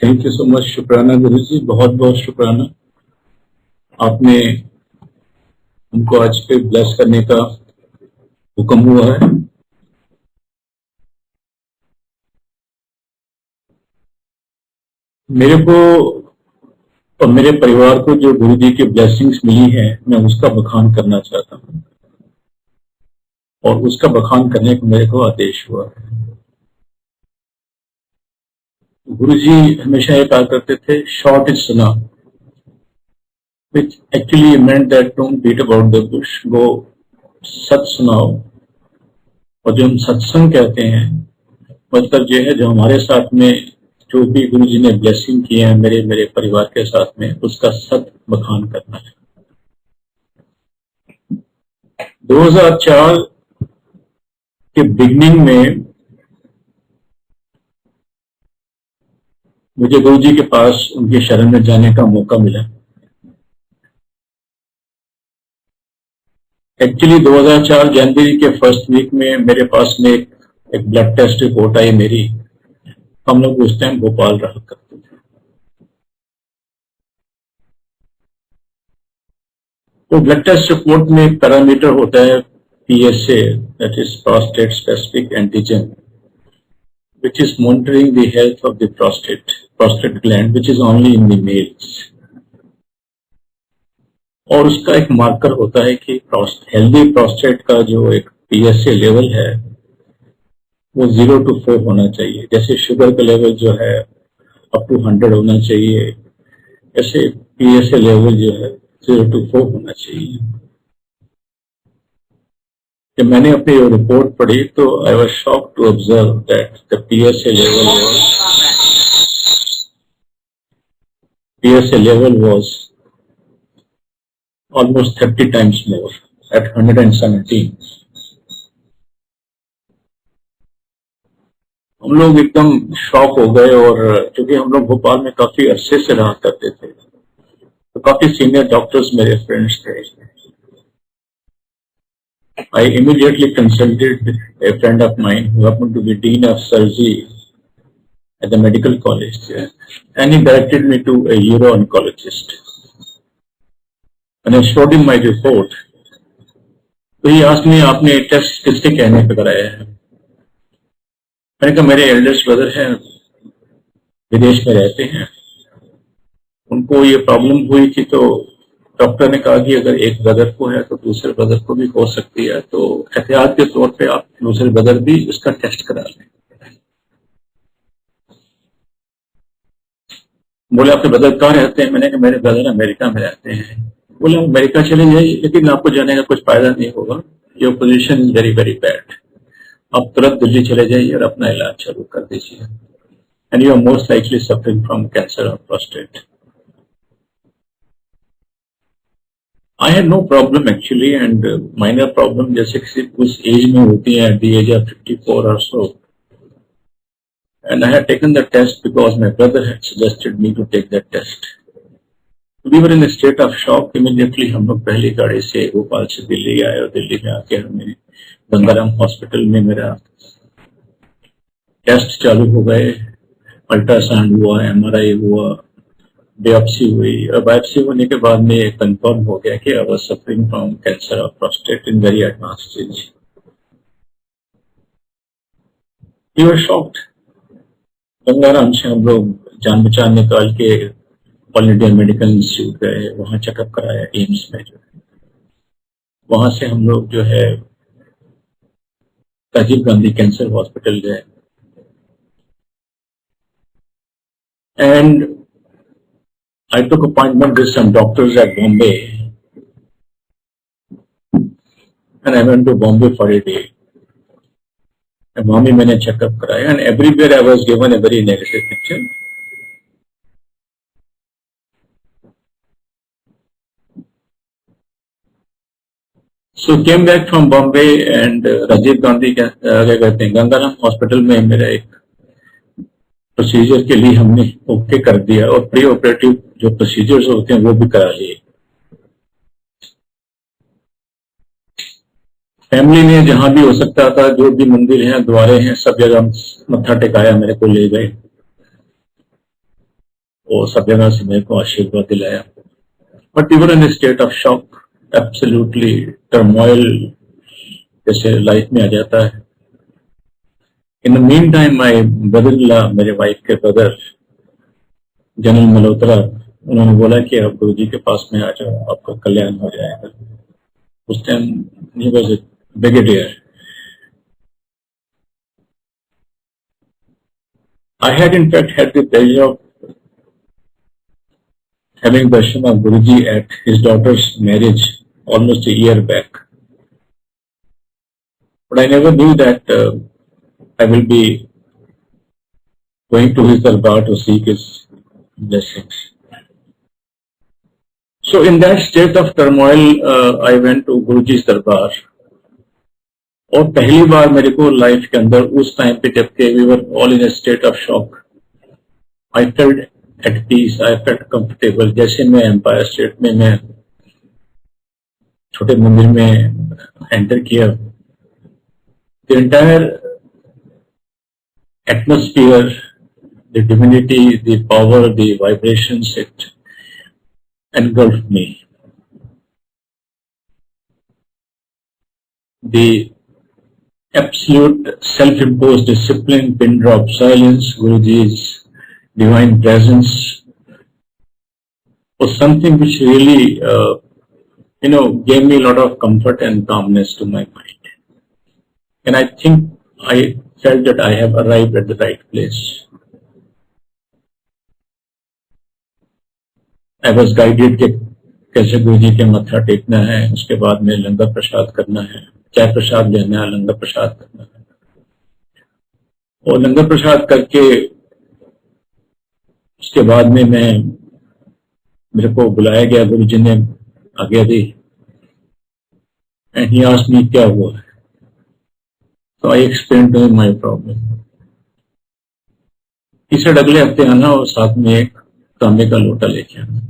Thank you so much. शुक्राना गुरु जी, बहुत बहुत शुक्राना। आपने हमको आज पे ब्लेस करने का हुक्म हुआ है। मेरे को और मेरे परिवार को जो गुरु जी की ब्लेसिंग्स मिली है, मैं उसका बखान करना चाहता हूँ और उसका बखान करने को मेरे को आदेश हुआ है। गुरु जी हमेशा ये कहा करते थे, शॉर्ट इज सुना, which actually meant that don't beat about the bush, go सच सुनाओ। और जो हम सत्संग कहते हैं, मतलब ये है जो हमारे साथ में जो भी गुरु जी ने ब्लेसिंग किए हैं मेरे मेरे परिवार के साथ में, उसका सत बखान करना है। 2004 के बिगनिंग में मुझे गुरु जी के पास उनके शरण में जाने का मौका मिला। एक्चुअली 2004 जनवरी के फर्स्ट वीक में मेरे पास में एक ब्लड टेस्ट रिपोर्ट आई मेरी। हम लोग उस टाइम भोपाल रहा करते थे। तो ब्लड टेस्ट रिपोर्ट में एक पैरामीटर होता है PSA, that is prostate specific antigen, which is monitoring the health of the prostate gland, which is only in the males. और उसका एक मार्कर होता है कि हेल्दी प्रोस्टेट का जो एक PSA लेवल है वो 0 to 4 होना चाहिए। जैसे शुगर का लेवल जो है अप टू 100 होना चाहिए, ऐसे PSA लेवल जो है 0 to 4 होना चाहिए। जब मैंने अपनी रिपोर्ट पढ़ी तो I was shocked to observe that the PSA level was almost 30 times more at 117. हम लोग एकदम शॉक हो गए, और क्योंकि हम लोग भोपाल में काफी अरसे से रहा करते थे, तो काफी सीनियर डॉक्टर्स मेरे फ्रेंड्स थे। I immediately consulted a friend of mine who happened to be dean of surgery at the medical college there, and he directed me to a uro-oncologist. When I showed him my report, तो he asked me, आपने test किसके कहने पे कराया है? मैंने कहा मेरे एल्डेस्ट ब्रदर हैं, विदेश में रहते हैं, उनको ये प्रॉब्लम हुई थी, तो डॉक्टर ने कहा कि अगर एक ब्रदर को है तो दूसरे ब्रदर को भी हो सकती है, तो एहतियात के तौर पे आप दूसरे ब्रदर भी इसका टेस्ट करा लें। बोले आपके ब्रदर कहाँ रहते हैं? मैंने कहा मेरे ब्रदर अमेरिका में रहते हैं। बोले अमेरिका चले जाइए, लेकिन आपको जाने का कुछ फायदा नहीं होगा, your position is very very bad. आप तुरंत दिल्ली चले जाइए और अपना इलाज चालू कर दीजिए, and you are most likely suffering from cancer of prostate. I had no problem actually, and minor problem जैसे किसी उस एज में होती है, at the age of 54 or so, and I had taken the test because my brother had suggested me to take that test. We were in a state of shock. Immediately हम लोग पहली गाड़ी से भोपाल से दिल्ली आए, और दिल्ली में आके हमने गंगाराम हॉस्पिटल में मेरा टेस्ट चालू हो गए। अल्ट्रासाउंड हुआ, MRI हुआ, बायोप्सी हुई, और बायोप्सी होने के बाद में कंफर्म हो गया कि I was suffering from cancer of prostate in very advance stage. We were shocked. Gangaram से हम लोग जान बचान निकाल के ऑल इंडिया मेडिकल इंस्टीट्यूट गए, वहां चेकअप कराया एम्स में। जो है वहां से हम लोग जो है राजीव गांधी कैंसर हॉस्पिटल गए, and I took appointment with some doctors at Bombay, and I went to Bombay for a day. And वहां भी मैंने चेकअप कराया, and everywhere I was given a very negative picture. So came back from Bombay, and Rajiv Gandhi क्या कहते हैं Gangaram hospital में मेरा एक प्रोसीजर के लिए हमने ओके कर दिया, और प्री ऑपरेटिव जो प्रोसीजर्स होते हैं वो भी करा लिए। फैमिली ने जहां भी हो सकता था, जो भी मंदिर हैं, द्वारे हैं, सब जगह मत्था टेकाया, मेरे को ले गए। और सब जगह से मेरे को आशीर्वाद दिलाया. But we were in a state of shock, absolutely turmoil जैसे लाइफ में आ जाता है. In the meantime, my brother-in-law, मेरे वाइफ के ब्रदर जनरल मल्होत्रा, उन्होंने बोला कि आप गुरुजी के पास में आ जाओ, आपका कल्याण हो जाएगा. उस time he was a brigadier. I had in fact had the pleasure of having darshan of Guruji at his daughter's marriage almost a year back. But I never knew that I will be going to his darbar to seek his blessings. So in that state of turmoil, I went to Guruji's darbar. और पहली बार मेरे को life के अंदर उस time पे जबकि we were all in a state of shock, I felt at peace, I felt comfortable. जैसे मैं एम्पायर स्टेट में मैं छोटे मंदिर में एंटर किया, the entire atmosphere, the divinity, the power, the vibrations, it engulfed me. The absolute self-imposed discipline, pin drop silence, Guruji's divine presence was something which really, gave me a lot of comfort and calmness to my mind. And I think I felt that I have arrived at the right place. I was guided कि कैसे गुरुजी के मत्था टेकना है, उसके बाद में लंगर प्रसाद करना है, चाय प्रसाद लेना है, लंगर प्रसाद करना है. और लंगर प्रसाद करके उसके बाद में मेरे को बुलाया गया, गुरुजी ने आज्ञा दी. And he asked me क्या हुआ. So I explained to him my problem. He said अगले हफ्ते आना और साथ में एक तांबे का लोटा लेके आना.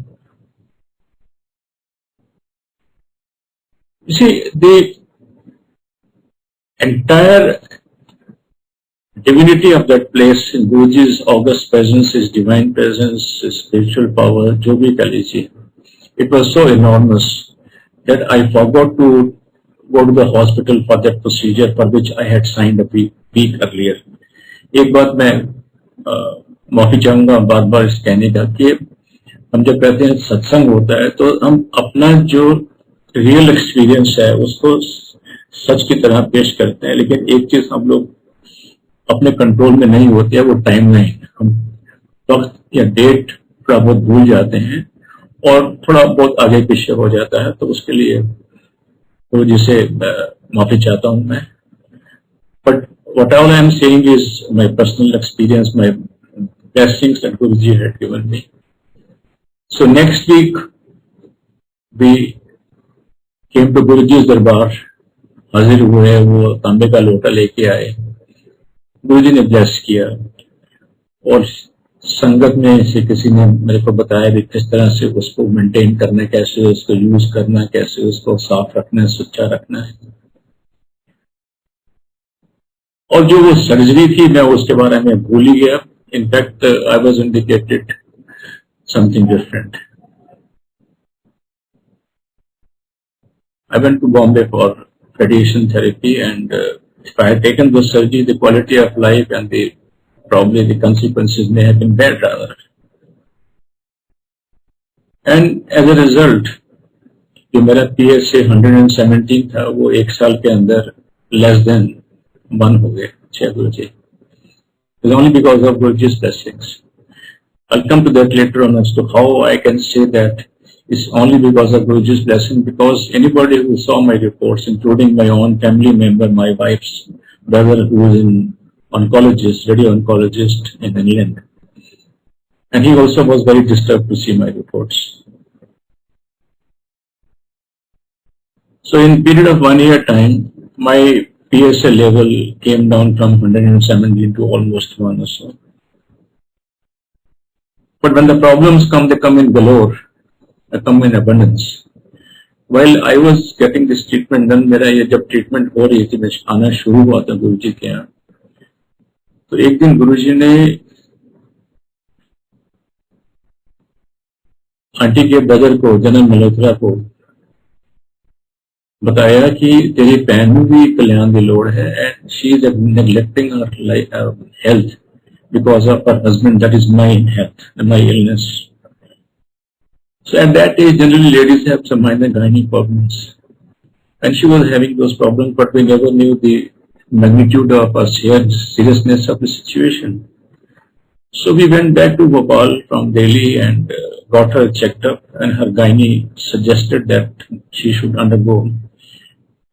You see, the entire divinity of that place, in Guruji's august presence, his divine presence, his spiritual power, जो भी कह लीजिए, it was so enormous that I forgot to go to the hospital for that procedure for which I had signed a week earlier. एक बात मैं माफी चाहूंगा बार बार इस कहने का कि हम जब कहते हैं सत्संग होता है तो हम अपना जो रियल एक्सपीरियंस है उसको सच की तरह पेश करते हैं, लेकिन एक चीज हम लोग अपने कंट्रोल में नहीं होती है, वो टाइम लाइन. हम वक्त या डेट थोड़ा बहुत भूल जाते हैं और थोड़ा बहुत आगे पीछे हो जाता है, तो उसके लिए तो जिसे माफी चाहता हूं मैं. But what all I am saying is my personal experience, my blessings that Guruji had given me. So next week we came to Guruji's darbar, हाजिर हुए, वो तांबे का लोटा लेके आए, गुरुजी ने ब्लेस किया और संगत में से किसी ने मेरे को बताया कि किस तरह से उसको मेंटेन करना, कैसे उसको यूज करना, कैसे उसको साफ रखना है, सुच्चा रखना है. और जो वो सर्जरी थी मैं उसके बारे में भूल ही गया. In fact I was indicated something different. I went to Bombay for radiation therapy, and if I had taken the surgery, the quality of life and probably the consequences may have been bad rather. And as a result, जो मेरा PSA 117 था वो एक साल के अंदर less than 1 हो गया. गुरुजी, it's only because of Guruji's blessings. I'll come to that later on as to how I can say that it's only because of Guruji's blessing, because anybody who saw my reports, including my own family member, my wife's brother, who is an oncologist, radio oncologist in England, and he also was very disturbed to see my reports. So in period of 1 year time, my PSA level came down from 117 to almost 1 or so. But when the problems come, they come in galore. Come in abundance. While I was getting this treatment done, मेरा ये जब treatment हो रही थी, मैं आना शुरू हुआ था गुरुजी के यहाँ, तो एक दिन गुरुजी ने आंटी के ब्रदर को, जनरल मल्होत्रा को बताया कि तेरी बहन में भी कल्याण दिलोड़ है and she is neglecting her health because of her husband, that is my health, my illness. So at that age, generally ladies have some minor gynae problems. And she was having those problems, but we never knew the magnitude of or seriousness of the situation. So we went back to Bhopal from Delhi and got her checked up, and her gynae suggested that she should undergo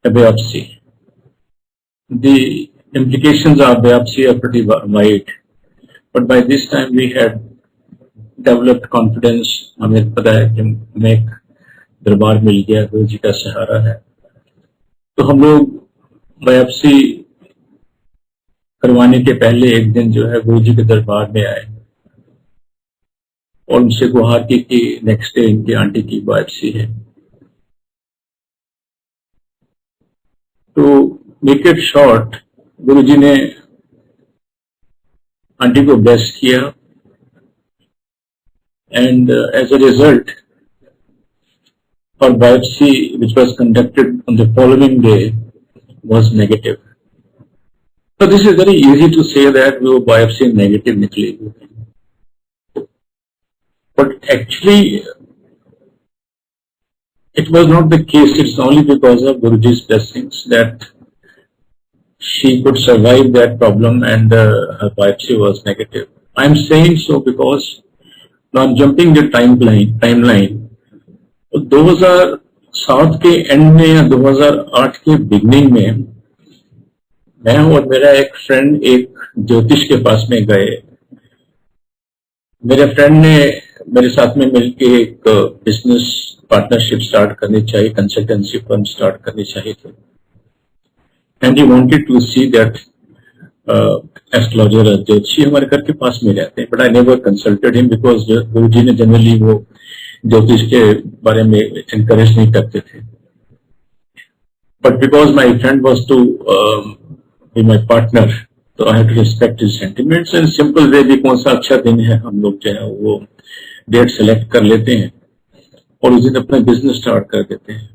a biopsy. The implications of biopsy are pretty wide. But by this time we had developed confidence. हमें पता है कि हमें एक दरबार मिल गया, गुरु जी का सहारा है, तो हम लोग बायोप्सी करवाने के पहले एक दिन जो है गुरु जी के दरबार में आए और उनसे गुहार की कि नेक्स्ट डे इनकी आंटी की बायोप्सी है। तो मेक इट शॉर्ट, गुरु जी ने आंटी को ब्लेस किया एंड एज अ रिजल्ट और biopsy which was conducted on the following day was negative. So this is very easy to say that वो biopsy negative निकली, but actually it was not the case. It's only because of Guruji's blessings that she could survive that problem and her biopsy was negative. I'm saying so because now jumping the timeline, 2007 के and में या 2008 के beginning में मैं और मेरा एक friend एक ज्योतिष के पास में गए। मेरे फ्रेंड ने मेरे साथ में मिलके एक बिजनेस पार्टनरशिप स्टार्ट करनी चाहिए, कंसल्टेंसी फर्म स्टार्ट करनी चाहिए थी। And he wanted to see that astrologer, ज्योतिषी हमारे घर के पास में रहते हैं, but I never consulted him because गुरुजी ने जनरली वो ज्योतिष के बारे में encourage नहीं करते थे। But because my friend was to be my partner, तो I had to respect his sentiments and simple way भी कौन सा अच्छा दिन है, हम लोग जो है वो डेट सेलेक्ट कर लेते हैं और उस दिन अपना बिजनेस स्टार्ट कर देते हैं।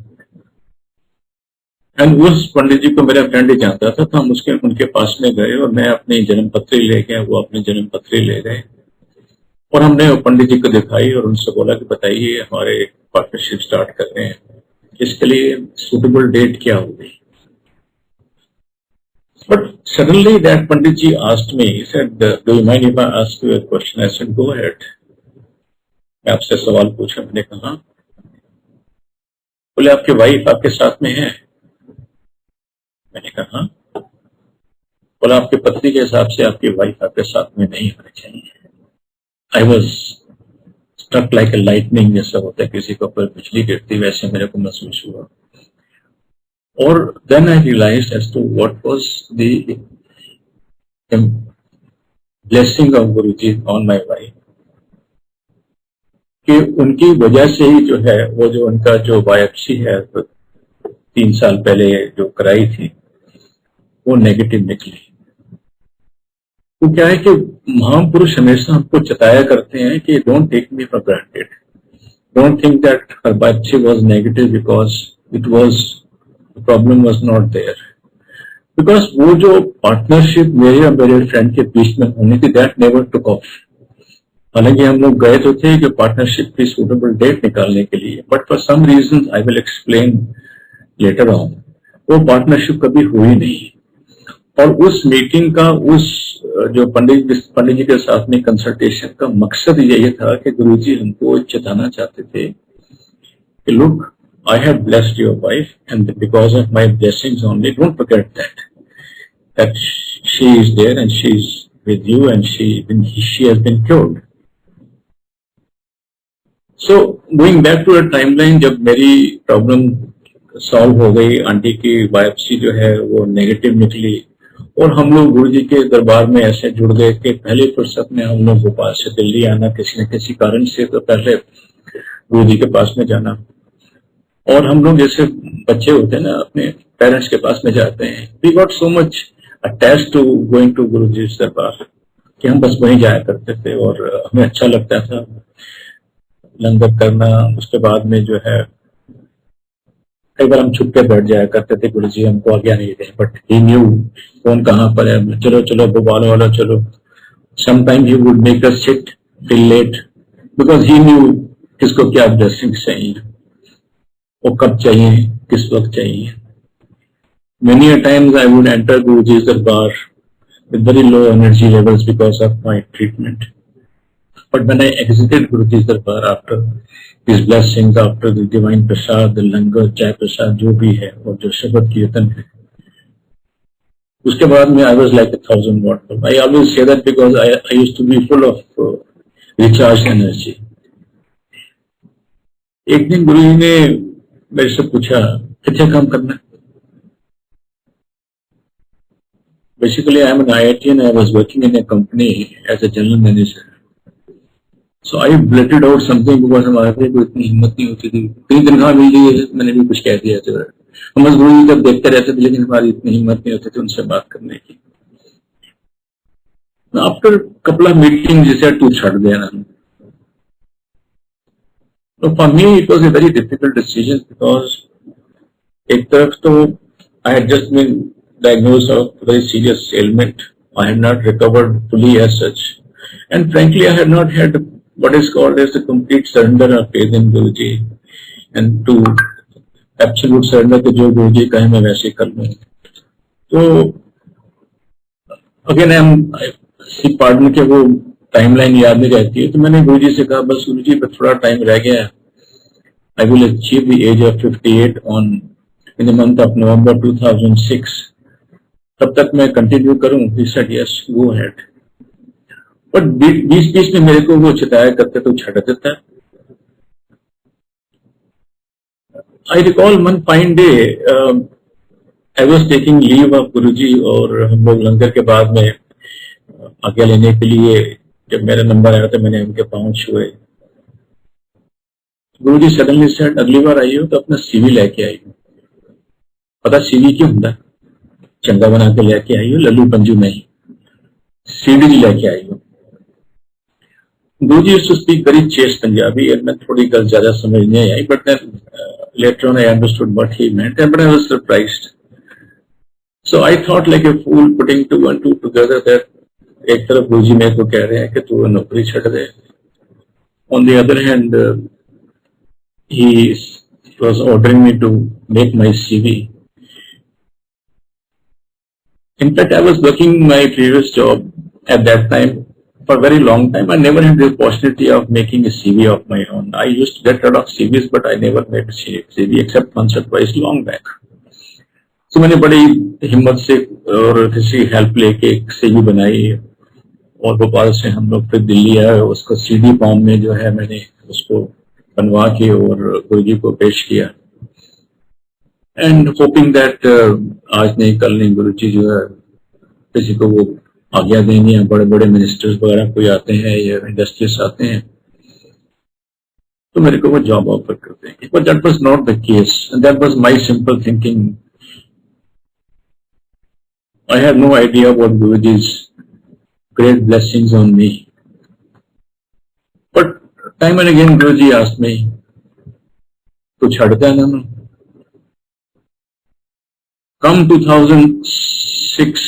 एंड उस पंडित जी को मेरा फ्रेंड ही जानता था, तो हम उनके पास में गए और मैं अपनी जन्म पत्री ले गया, वो अपनी जन्म पत्री ले गए और हमने वो पंडित जी को दिखाई और उनसे बोला कि बताइए हमारे पार्टनरशिप स्टार्ट कर रहे हैं, इसके लिए सुटेबल डेट क्या होगी। But suddenly that pandit ji asked me, he said, do you mind if I ask you a question? I said, go ahead. मैं आपसे सवाल पूछा, मैंने कहा। बोले आपकी वाइफ आपके साथ में है? मैंने कहा। बोला आपके पत्नी के हिसाब से आपकी वाइफ आपके साथ में नहीं होनी चाहिए। I was struck like a lightning, जैसा होता है किसी के ऊपर बिजली गिरती, वैसे मेरे को महसूस हुआ। और then I realise as to what was the blessing of Guruji on my wife, कि उनकी वजह से ही जो है वो जो उनका जो बायोप्सी है 3 साल पहले जो कराई थी वो नेगेटिव निकली। तो क्या है कि महापुरुष हमेशा हमको चताया करते हैं कि don't take me for granted, don't think that हर biopsy was negative because it was the problem was not there, because वो जो पार्टनरशिप मेरे और मेरे फ्रेंड के बीच में होनी थी दैट नेवर टुक ऑफ। हालांकि हम लोग गए तो थे कि पार्टनरशिप की सूटेबल डेट निकालने के लिए, but for some reason I will explain later on, वो पार्टनरशिप कभी हुई नहीं। और उस मीटिंग का, उस जो पंडित जी के साथ में कंसल्टेशन का मकसद यही था कि गुरुजी हमको चेताना चाहते थे कि look, I have blessed your wife and because of my blessings only, don't forget that she is there and she is with you and she has been cured. So going back to a timeline, जब मेरी problem solve हो गई, aunty की biopsy जो है वो negative निकली और हम लोग गुरुजी के दरबार में ऐसे जुड़ गए कि पहली फुर्सत में हम लोग भोपाल से दिल्ली आना, किसी न किसी कारण से तो पहले गुरुजी के पास में जाना। और हम लोग जैसे बच्चे होते हैं ना, अपने पेरेंट्स के पास में जाते हैं, we got so much attached to going to Guruji दरबार कि हम बस वहीं जाया करते थे और हमें अच्छा लगता था। लंगर करना, उसके बाद में जो है कई बार हम छुप के बैठ जाया करते थे, गुरु जी हमको आज्ञा नहीं दे, बट ही न्यू कौन कहाँ पर है, चलो चलो भोपाल वाला चलो. Sometime he would make us sit till late because he knew किसको क्या ब्लेसिंग चाहिए, वो कब चाहिए, किस वक्त चाहिए. Many a times I would enter Guruji's darbar with very low energy levels because of my treatment. But when I exited Guruji's darbar after his blessings, after the divine prasad, the langar, chai prasad, जो भी है और जो शब्द कीर्तन है, उसके बाद में I was like a 1000 watt bulb. I always say that because I used to be full of recharged energy. एक दिन गुरुजी ने मेरे से पूछा कितना काम करना है. Basically, I am an IIT and I was working in a company as a general manager. So I blurted out something because हमारे को इतनी हिम्मत नहीं होती थी. कई तनख्वाह मिल रही है, मैंने भी कुछ कह दिया था. हम बस गुरु जी तब देखते रहते थे, लेकिन हमारी इतनी हिम्मत नहीं होती थी उनसे बात करने की. After couple of meetings, he said, "तू छड़ देना." So for me, it was a very difficult decision because एक तरफ तो I had just been diagnosed of very serious ailment. I had not recovered fully as such, and frankly, I had not had what is called as the complete surrender of faith in Guruji, and to absolute surrender कि जो गुरुजी कहे मैं वैसे कर लूँ. तो again C partner के वो टाइमलाइन याद नहीं रहती है, तो मैंने गुरुजी से कहा बस गुरुजी पर थोड़ा टाइम रह गया है. I will achieve the age of 58 in the month of November 2006. तब तक मैं कंटिन्यू करूं? He said yes, go ahead. But बीच में मेरे को वो चिताया करते तो छड़ देता है. I recall one fine day, I was taking leave of Guruji और हम लोग लंगर के बाद में आज्ञा लेने के लिए जब मेरा नंबर आया तो मैंने उनके पाँव छुए. गुरुजी सडनली सेड अगली बार आई हो तो अपना सीवी लेके आई हो. पता सीवी क्यों होता है? चंगा बना के लेके आई हो, लल्लू पंजू नहीं, सीडी लेके आई हो. Guruji used to speak very chaste Punjabi and मैं थोड़ी गल ज्यादा समझ नहीं आई, but then later on I understood what he meant, but I was surprised. So I thought like a fool putting two and two together that एक तरफ गुरुजी मेरे को कह रहे हैं कि तू नौकरी छड़ दे. On the other hand, he was ordering me to make my CV. In fact, I was working my previous job at that time for a very long time. I never had the opportunity of making a CV of my own. I used to get a lot of CVs, but I never made a CV except once or twice long back. So मैंने बड़ी हिम्मत से और किसी help लेके एक CV बनाई और भोपाल से हम लोग फिर दिल्ली आए. उसको CD फॉर्म में जो है मैंने उसको बनवा के और गुरुजी को पेश किया. एंड होपिंग दैट आज नहीं कल नहीं गुरुजी जो है किसी को वो आज्ञा देंगे, या बड़े बड़े मिनिस्टर्स वगैरह कोई आते हैं या इंडस्ट्रियलिस्ट आते हैं तो मेरे को वो जॉब ऑफर करते हैं. But that was not the case. That was my simple thinking. I have no idea what गुरुजी's great blessings on me. But time and again Guruji asked me, "तू छड़ता है ना?" Come 2006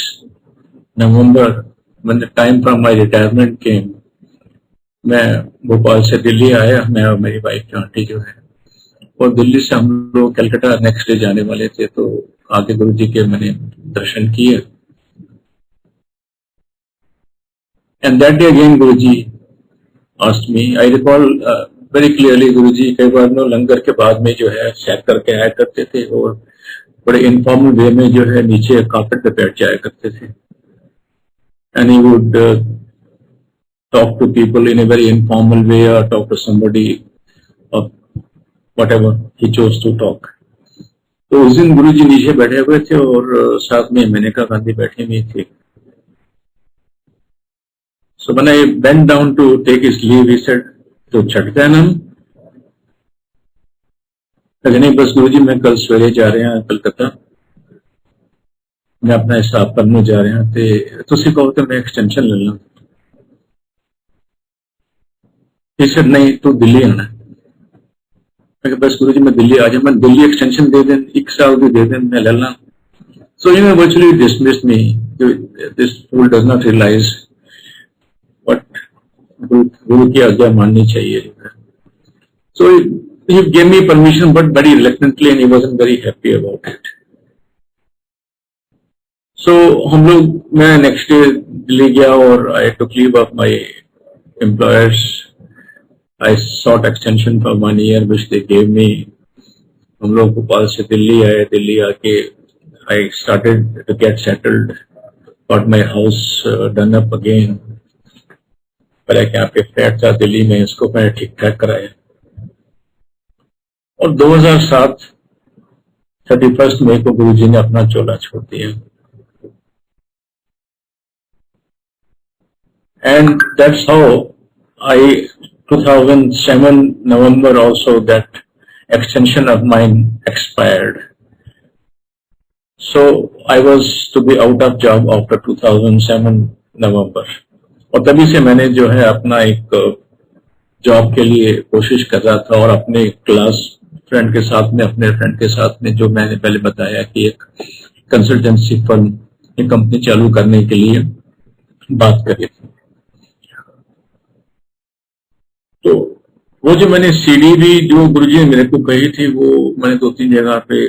November, when the time from my retirement came, मैं भोपाल से दिल्ली आया, मैं और मेरी वाइफ की आंटी जो है, और दिल्ली से हम लोग कलकत्ता नेक्स्ट डे जाने वाले थे. तो आके गुरुजी के मैंने दर्शन किए. And that day again Guruji asked me. I recall very clearly Guruji कई बार ना लंगर के बाद में जो है चेक करके आया करते थे और बड़े इनफॉर्मल वे में जो है नीचे कार्पेट पे बैठ जाया करते थे. And he would talk to people in a very informal way or talk to somebody or whatever he chose to talk. तो उस दिन गुरुजी नीचे बैठे हुए थे और साथ में मेनका गांधी बैठी हुई थी. So when I bent down to take his leave, he said, "तो छड़ता है ना?" नहीं बस गुरुजी मैं कल सवेरे जा रहे हैं कलकत्ता, मैं अपना हिसाब करने जा रहे हैं ते तुसी कहो तो मैं एक्सटेंशन ले लूं. He said, "नहीं तू दिल्ली आना." मैं बस गुरुजी मैं दिल्ली आ जाऊं, मैं दिल्ली एक्सटेंशन दे दें, 1 साल भी दे दें, मैं ले ला. So you know, virtually dismissed me. This fool does not realize what Guru की आज्ञा माननी चाहिए. So he gave me permission, but very reluctantly, and he wasn't very happy about it. So हम लोग, मैं next day दिल्ली गया और I took leave of my employers. I sought extension for 1 year, which they gave me. हम लोग भोपाल से दिल्ली आए, दिल्ली आके I started to get settled, got my house done up again. पहले यहाँ पे फ्लैट था दिल्ली में, इसको मैंने ठीक ठाक कराया. और 2007 31 मई को गुरुजी ने अपना चोला छोड़ दिया. And that's how 2007 November also that extension of mine expired. So I was to be out of job after 2007 November. और तभी से मैंने जो है अपना एक जॉब के लिए कोशिश कर रहा था, और अपने क्लास फ्रेंड के साथ में, अपने फ्रेंड के साथ में, जो मैंने पहले बताया कि एक कंसल्टेंसी फर्म, एक कंपनी चालू करने के लिए बात करी थी. तो वो जो मैंने सीडी भी जो गुरुजी ने मेरे को कही थी, वो मैंने 2-3 जगह पे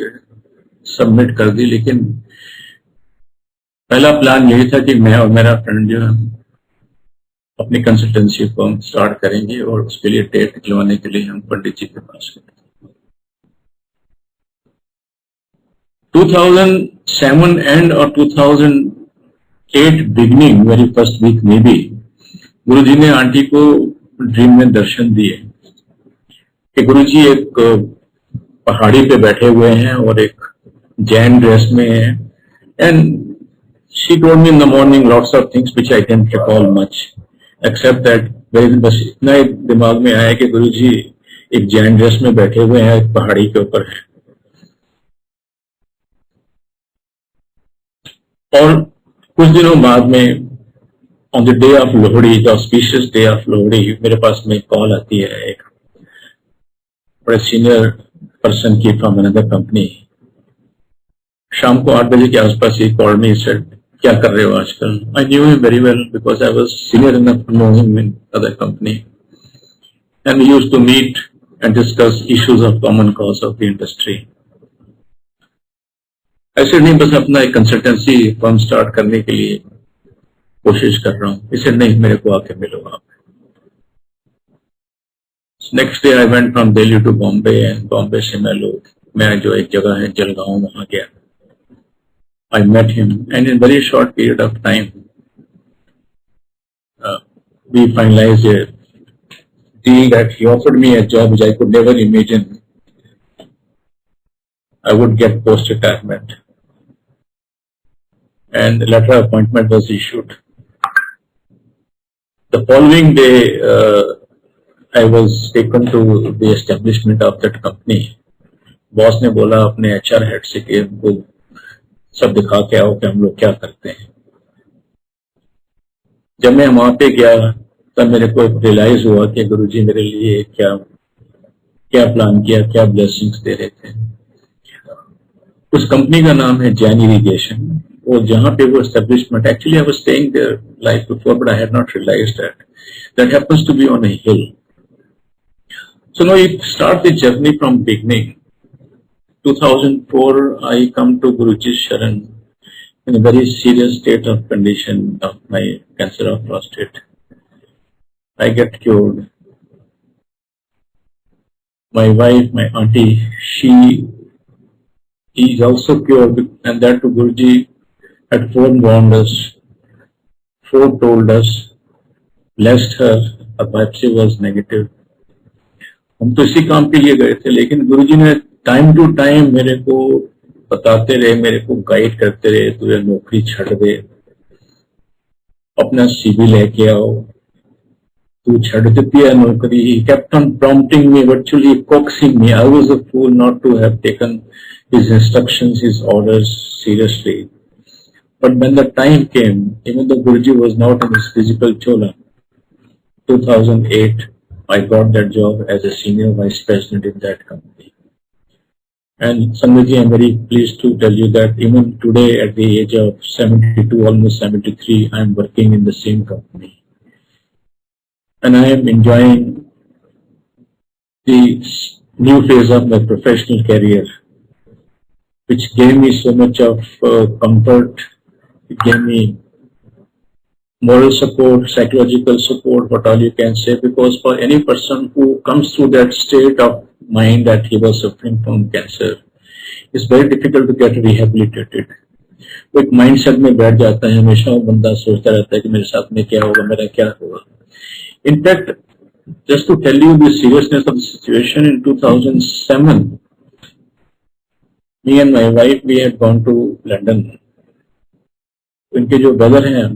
सबमिट कर दी. लेकिन पहला प्लान यही था कि मैं और मेरा फ्रेंड जो है अपनी कंसल्टेंसी फर्म स्टार्ट करेंगे, और उसके लिए डेट निकलवाने के लिए हम पंडित जी के पास गए. 2007 एंड और 2008 बिगनिंग, वेरी फर्स्ट वीक में भी गुरुजी ने आंटी को ड्रीम में दर्शन दिए कि गुरुजी एक पहाड़ी पे बैठे हुए हैं और एक जैन ड्रेस में है. And she told me in the morning lots of things which I don't recall much, except that बस इतना ही दिमाग में आया कि गुरुजी एक जैन ड्रेस में बैठे हुए हैं, एक पहाड़ी के ऊपर है. और कुछ दिनों बाद में on the day of Lohri, the auspicious day of Lohri, मेरे पास में कॉल आती है एक बड़े सीनियर पर्सन की फ्रॉम अनदर कंपनी. शाम को 8 बजे के आसपास ही कॉल मी, सेड क्या कर रहे हो आजकल. I knew him very well because I was senior enough to know him in other company, and we used to meet and discuss issues of common cause of the industry. ऐसे नहीं, बस अपना एक कंसल्टेंसी फर्म स्टार्ट करने के लिए कोशिश कर रहा हूँ. इसे नहीं, मेरे को आके मिलो आप. Next day I went from Delhi to Bombay, and Bombay से मैं जो एक जगह है जलगांव, वहां गया. I met him, and in a very short period of time, we finalized a deal that he offered me a job which I could never imagine I would get post-retirement. And the letter of appointment was issued. The following day, I was taken to the establishment of that company. Boss ने बोला अपने HR head से कि उनको सब दिखा के आओ कि हम लोग क्या करते हैं. जब मैं वहां पे गया तब मेरे को रियलाइज हुआ कि गुरुजी मेरे लिए क्या क्या प्लान किया, क्या ब्लेसिंग्स दे रहे थे. उस कंपनी का नाम है जैन इरिगेशन, और जहां पे वो establishment, actually I was staying there life before, but I had not realised that happens to be on a hill. So now it start the journey from beginning. 2004, I come to Guruji's Sharan in a very serious state of condition of my cancer of prostate. I get cured. My wife, my auntie, she is also cured, and that to Guruji had forewarned us, foretold us, blessed her. Her biopsy was negative. हम तो इसी काम के लिए गए थे, लेकिन गुरुजी ने टाइम टू टाइम मेरे को बताते रहे, मेरे को गाइड करते रहे, तुझे नौकरी छड़ दे, अपना सीवी लेके आओ, तू छड़ देती है नौकरी. He kept on prompting me, virtually coaxing me. I was a fool not to have taken his instructions, his orders seriously. But when the time came, even though Guruji was not in his physical chola, 2008, I got that job as a senior vice president in that company. And Sanjay, I'm very pleased to tell you that even today at the age of 72, almost 73, I'm working in the same company. And I am enjoying the new phase of my professional career, which gave me so much of comfort. It gave me moral support, psychological support, what all you can say, because for any person who comes through that state of mind that he was suffering from cancer, it's very difficult to get rehabilitated. वो एक mindset में बैठ जाता है, हमेशा वो बंदा सोचता रहता है कि मेरे साथ में क्या होगा, मेरा क्या होगा. In fact, just to tell you the seriousness of the situation, in 2007, me and my wife, we had gone to London. उनके जो ब्रदर हैं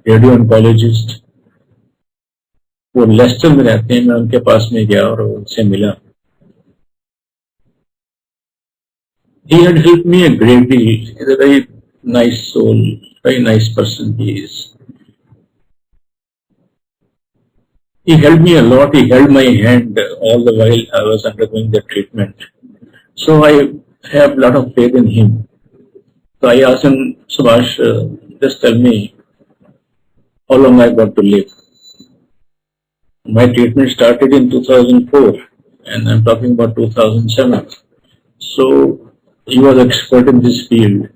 रेडियो ऑन्कोलॉजिस्ट, वो लेस्टर में रहते हैं. मैं उनके पास में गया और उनसे मिला. He had helped me a great deal. He's a very nice soul, very nice person he is. He helped me a lot. He held my hand all the while I was undergoing the treatment. So I have a lot of faith in him. So I asked him, Subhash, just tell me how long I got to live. My treatment started in 2004 and I'm talking about 2007. So he was expert in this field.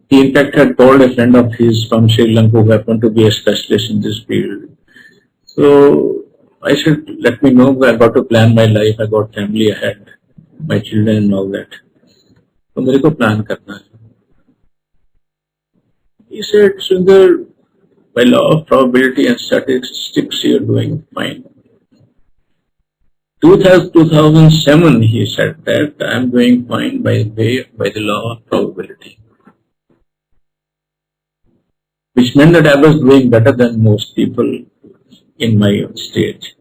He in fact had called a friend of his from Sri Lanka who happened to be a specialist in this field. So I said, let me know, I got to plan my life, I got family ahead, my children and all that. So मेरे को plan करना है. He said, Sundar, by law of probability and statistics, you're doing fine. 2007, he said that I'm doing fine by the law of probability. Which meant that I was doing better than most people in my stage.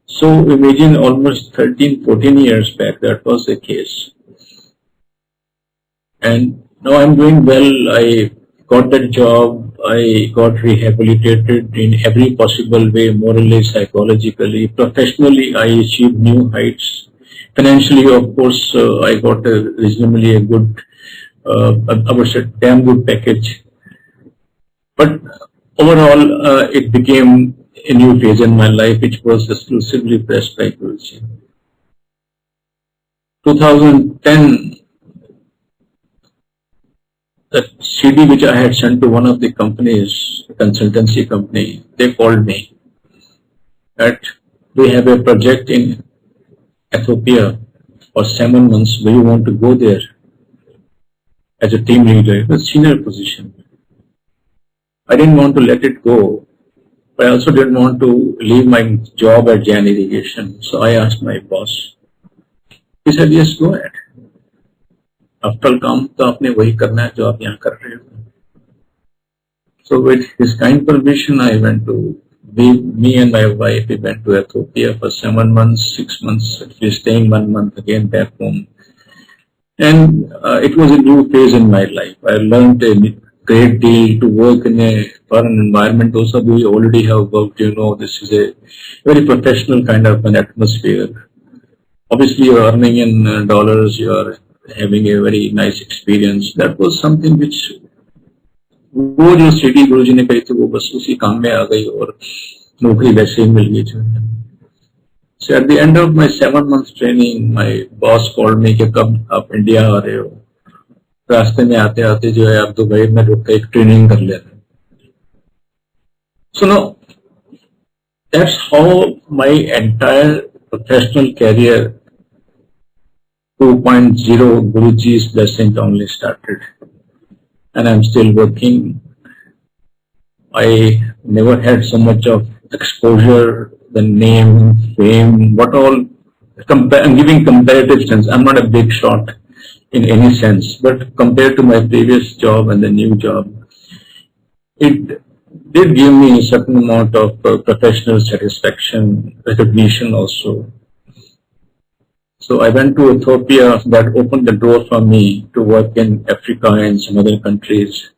So imagine almost 13, 14 years back, that was the case. And now I'm doing well. I got that job. I got rehabilitated in every possible way, morally, psychologically, professionally. I achieved new heights. Financially, of course, I got a reasonably a good, I would say, damn good package. But overall, it became a new phase in my life, which was exclusively prescribed. 2010. The CD which I had sent to one of the companies, consultancy company, they called me that we have a project in Ethiopia for 7 months. Do you want to go there as a team leader? It was a senior position. I didn't want to let it go, but I also didn't want to leave my job at Jan Irrigation. So I asked my boss. He said, yes, go ahead. After काम तो आपने वही करना है जो आप यहाँ कर रहे हो. So with his kind permission, I went to me and my wife. We went to Ethiopia for 7 months, 6 months. Actually, staying 1 month again back home, and it was a new phase in my life. I learned a great deal to work in a foreign environment. Those of you who already have worked, you know this is a very professional kind of an atmosphere. Obviously, you are earning in dollars. You are having a very nice experience. That was something which वो जो city गुरुजी ने कही थी वो बस उसी काम में आ गई और नौकरी वैसे ही मिल गई जो है. So at the end of my 7 months training, my boss called me कि कब आप इंडिया आ रहे हो. रास्ते में आते आते जो है आप दुबई में रुक के एक ट्रेनिंग कर लेते. So now that's how my entire professional career 2.0 Guruji's blessing only started, and I'm still working. I never had so much of exposure, the name, fame, what all. I'm giving comparative sense. I'm not a big shot in any sense, but compared to my previous job and the new job, it did give me a certain amount of professional satisfaction, recognition also. So I went to Ethiopia. That opened the door for me to work in Africa and some other countries.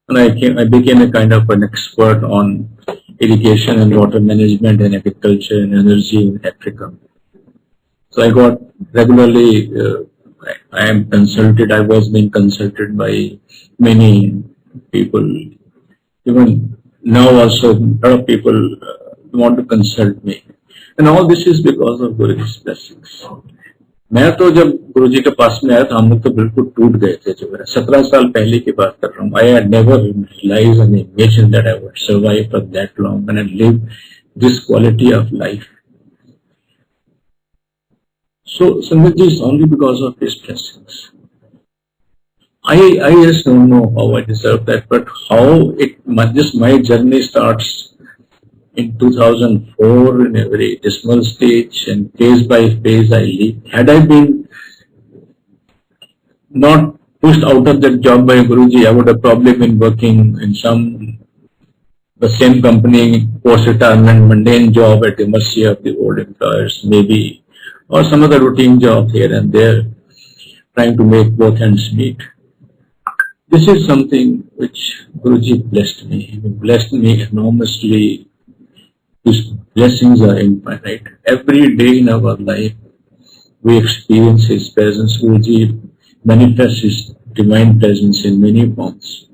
And I became a kind of an expert on irrigation and water management and agriculture and energy in Africa. So I got regularly, I am consulted, I was being consulted by many people. Even now also, a lot of people want to consult me. And all this is because of Guruji's blessings. मैं तो जब गुरुजी के पास में आया था हम लोग तो बिल्कुल टूट गए थे जो है 17 साल पहले की बात कर रहा हूँ I had never realized and imagined that I would survive for that long and live this quality of life. So Sangatji is only because of his blessings. I just don't know how I deserve that, but how just my journey starts in 2004 in a very dismal stage, and phase by phase I live. Had I been not pushed out of that job by Guruji, I would have probably been working in the same company, post-retirement, mundane job at the mercy of the old employers, maybe, or some other routine job here and there, trying to make both ends meet. This is something which Guruji blessed me. He blessed me enormously. His blessings are infinite. Every day in our life, we experience His presence. Guruji manifests His divine presence in many forms.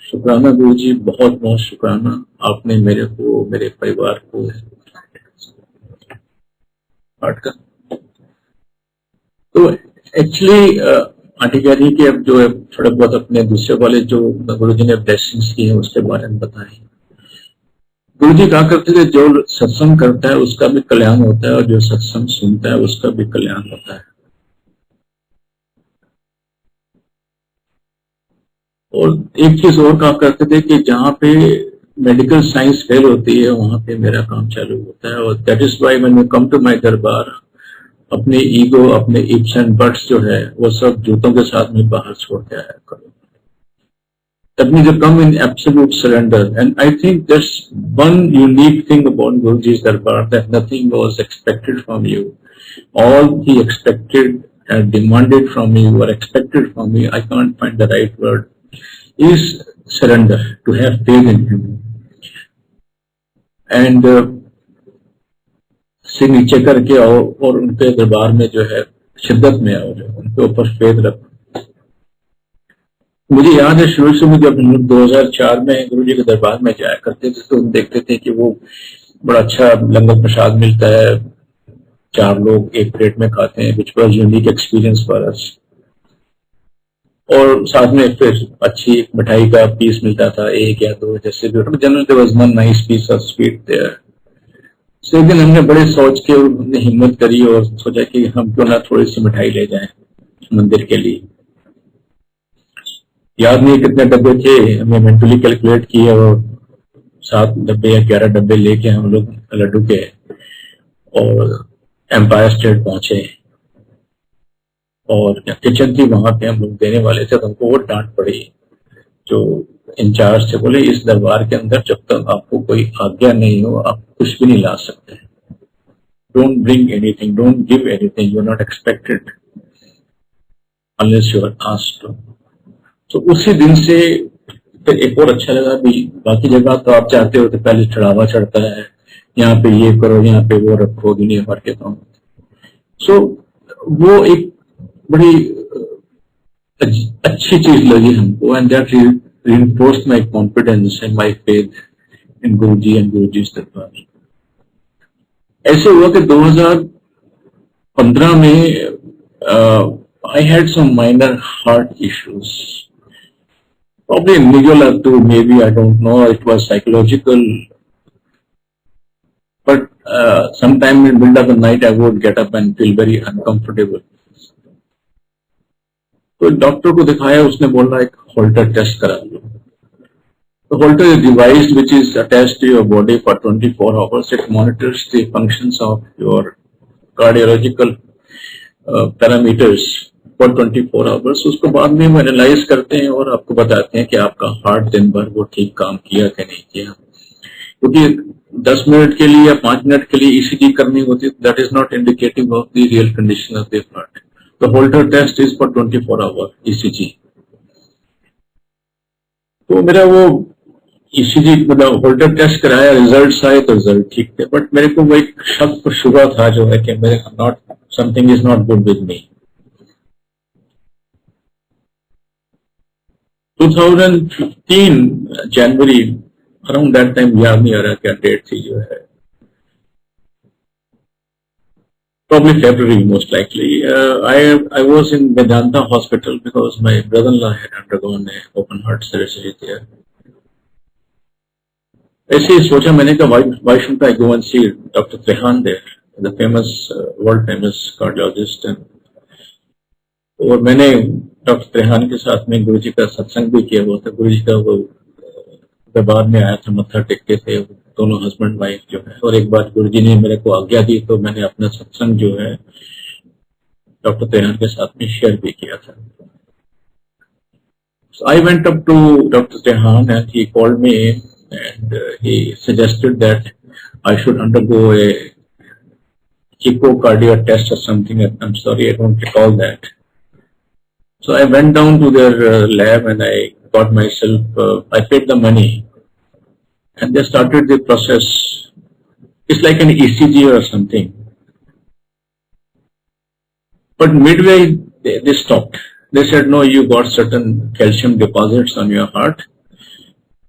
शुक्राना गुरुजी, बहुत बहुत शुक्राना, आपने मेरे को, मेरे परिवार को पाठ का। तो एक्चुअली आंटी कह रही कि अब जो है थोड़े बहुत अपने दूसरे वाले जो गुरुजी ने ब्लेसिंग्स की है उसके बारे में बताएं। गुरुजी कहा करते थे जो सत्संग करता है उसका भी कल्याण होता है और जो सत्संग सुनता है उसका भी कल्याण होता है। और एक चीज और कहा करते थे कि जहां पे मेडिकल साइंस फेल होती है वहां पे मेरा काम चालू होता है। और that is why when you come to my दरबार, अपने ईगो, अपने इप्स एंड बट्स जो है वो सब जूतों के साथ में बाहर छोड़ के आया करो। That means you come in absolute surrender. And I think there's one unique thing about Guruji's Darbar, that nothing was expected from you. All he expected and demanded from you or expected from you, I can't find the right word, is surrender, to have faith in him. And से नीचे करके आओ और उनके दरबार में जो है शिद्दत में आओ, जो उनके ऊपर फेथ रखो। मुझे याद है शुरू से जब हम लोग 2004 में गुरुजी के दरबार में जाया करते थे तो हम देखते थे कि वो बड़ा अच्छा लंगर प्रसाद मिलता है, 4 लोग एक प्लेट में खाते हैं, which was unique experience for us. और साथ में फिर अच्छी मिठाई का पीस मिलता था, 1 या 2 जैसे भी। General there was one nice piece of sweet there. So एक दिन हमने बड़े सोच के हमने हिम्मत करी और सोचा कि हम क्यों ना थोड़ी सी मिठाई ले जाएं मंदिर के लिए। याद नहीं कितने डब्बे थे, हमने मेंटली कैलकुलेट किए और 7 डब्बे या 11 डब्बे लेके हम लोग लड्डू के और एम्पायर स्टेट पहुंचे। और किचन थी वहां पे हम लोग देने वाले थे तो हमको वो डांट पड़ी। जो इंचार्ज थे बोले इस दरबार के अंदर जब तक आपको कोई आज्ञा नहीं हो आप कुछ भी नहीं ला सकते। Don't bring anything, don't give anything, you are not expected unless you are asked to. तो उसी दिन से फिर एक और अच्छा लगा भी, बाकी जगह तो आप चाहते हो तो पहले चढ़ावा चढ़ता है, यहाँ पे ये करो, यहाँ पे वो रखो, गिनी भर के काम। सो वो एक बड़ी अच्छी चीज लगी हमको, and that reinforced my confidence and my faith in Guruji and Guruji's दरबार। ऐसे हुआ कि 2015 में I had some minor heart issues, probably nuclear too, maybe, I don't know, it was psychological, but sometime in the middle of the night I would get up and feel very uncomfortable. तो doctor को दिखाया, उसने बोला एक Holter test करा लो। तो Holter is device which is attached to your body for 24 hours. It monitors the functions of your cardiological parameters for 24 hours. उसको बाद में हम एनालाइज करते हैं और आपको बताते हैं कि आपका हार्ट दिन भर वो ठीक काम किया कि नहीं किया। क्योंकि 10 मिनट के लिए या 5 मिनट के लिए ईसीजी करनी होती है, that is not indicative of the real condition of the heart. The Holter test is for 24 hour ECG. तो मेरा वो ईसीजी मतलब होल्टर टेस्ट कराया, रिजल्ट्स आए तो रिजल्ट ठीक थे, बट मेरे को वो एक शक शुबा था जो है कि मेरे not something is not good with me. 2015 January around that time, याद नहीं आ रहा क्या डेट थी जो है, probably February most likely. I was in Vedanta Hospital because my brother-in-law had undergone a open heart surgery there. ऐसे ही सोचा मैंने कि why shouldn't I go and see Dr. Trehan there, the famous world famous cardiologist. और मैंने doctor Trehan के साथ में गुरुजी का सत्संग भी किया हुआ था। गुरुजी का वो दरबार में आया था, मत्था टेकते थे दोनों हस्बैंड वाइफ जो है। और एक बार गुरुजी ने मेरे को आज्ञा दी तो मैंने अपना सत्संग जो है डॉक्टर त्रेहान के साथ में शेयर भी किया था। So I went up to Dr. Trehan and he called me and he suggested that I should undergo a echocardia test or something. I'm sorry, I don't recall that. So I went down to their lab and I got myself, I paid the money and they started the process. It's like an ECG or something. But midway they stopped. They said, no, you got certain calcium deposits on your heart.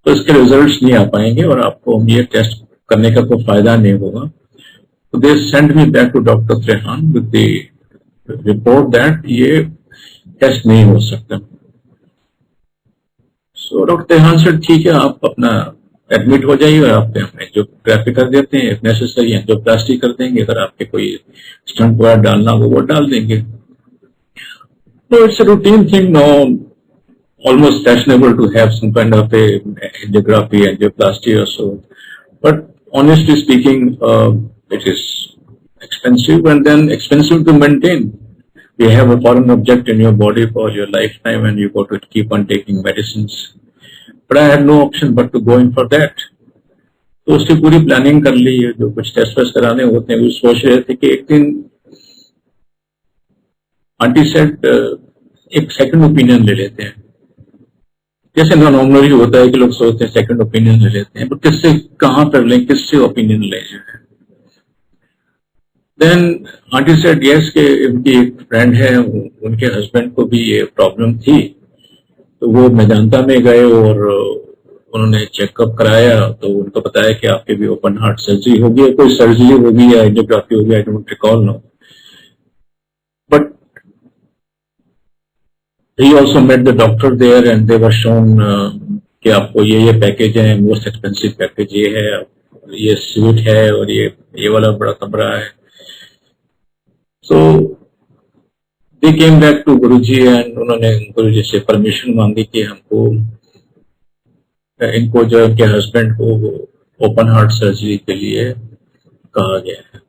तो इसके results नहीं आ पाएंगे और आपको ये test करने का कोई फायदा नहीं होगा। तो they send me back to doctor Trehan with the report that ये टेस्ट नहीं हो सकता। सो डॉक्टर त्रेहान से ठीक है, आप अपना एडमिट हो जाइए और आप हमें जो ग्राफी कर देते हैं, इफ नेसेसरी एंजियोप्लास्टी कर देंगे, अगर आपके कोई स्टंट वगैरह डालना हो वो डाल देंगे। तो it's a routine thing now, almost fashionable to have some kind of a angiography, angioplasty or so. But honestly speaking, it is expensive and then expensive to maintain. You have a foreign object in your body for your lifetime and you got to keep on taking medicines. But I had no option but to go in for that. तो उसकी पूरी planning कर ली, जो कुछ test waste कराने होते हैं वो सोच रहे थे कि एक दिन आंटी सेड एक सेकंड ओपिनियन ले लेते हैं। जैसे नॉर्मली होता है कि लोग सोचते हैं सेकंड ओपिनियन ले लेते हैं, बट किससे कहां पर लें, किससे ओपिनियन ले जो है। देन आंटी सेड यस के उनकी एक फ्रेंड है, उनके हस्बैंड को भी ये प्रॉब्लम थी, तो वो मेदांता में गए और उन्होंने चेकअप कराया तो उनको बताया कि आपके भी ओपन हार्ट सर्जरी होगी, कोई सर्जरी होगी या एंजियोग्राफी होगी, I don't recall no. But he also met the doctor there and they were shown कि आपको ये पैकेज है, मोस्ट एक्सपेंसिव पैकेज ये है, ये स्वीट है और ये वाला बड़ा कमरा है। So they came back to Guruji and उन्होंने गुरुजी से परमिशन मांगी कि हमको इनको जो उनके हस्बैंड को ओपन हार्ट सर्जरी के लिए कहा गया है।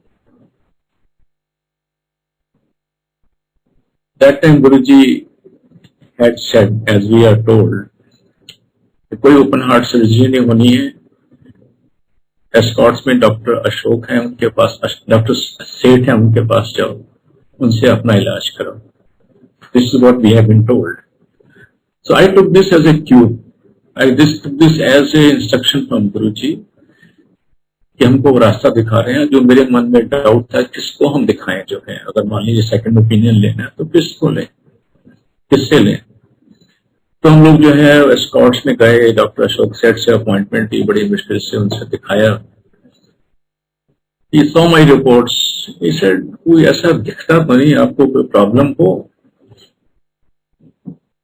That time Guruji had said, as we are told, कोई ओपन हार्ट सर्जरी नहीं होनी है। एस्कॉर्ट्स में डॉक्टर अशोक हैं, उनके पास डॉक्टर सेठ हैं, उनके पास जाओ, उनसे अपना इलाज करो। This is what we have been told. So I took this as a cue, I took this as a instruction from Guruji कि हमको वो रास्ता दिखा रहे हैं। जो मेरे मन में डाउट था किसको हम दिखाएं, जो है अगर मान लीजिए सेकंड ओपिनियन लेना है तो किसको लें, किससे लें। तो हम लोग जो है स्कॉट्स में गए, डॉक्टर अशोक सेठ से अपॉइंटमेंट ली, बड़ी मुश्किल से उनसे दिखाया। He saw my reports. He said, कोई ऐसा दिखता तो नहीं, आपको कोई प्रॉब्लम हो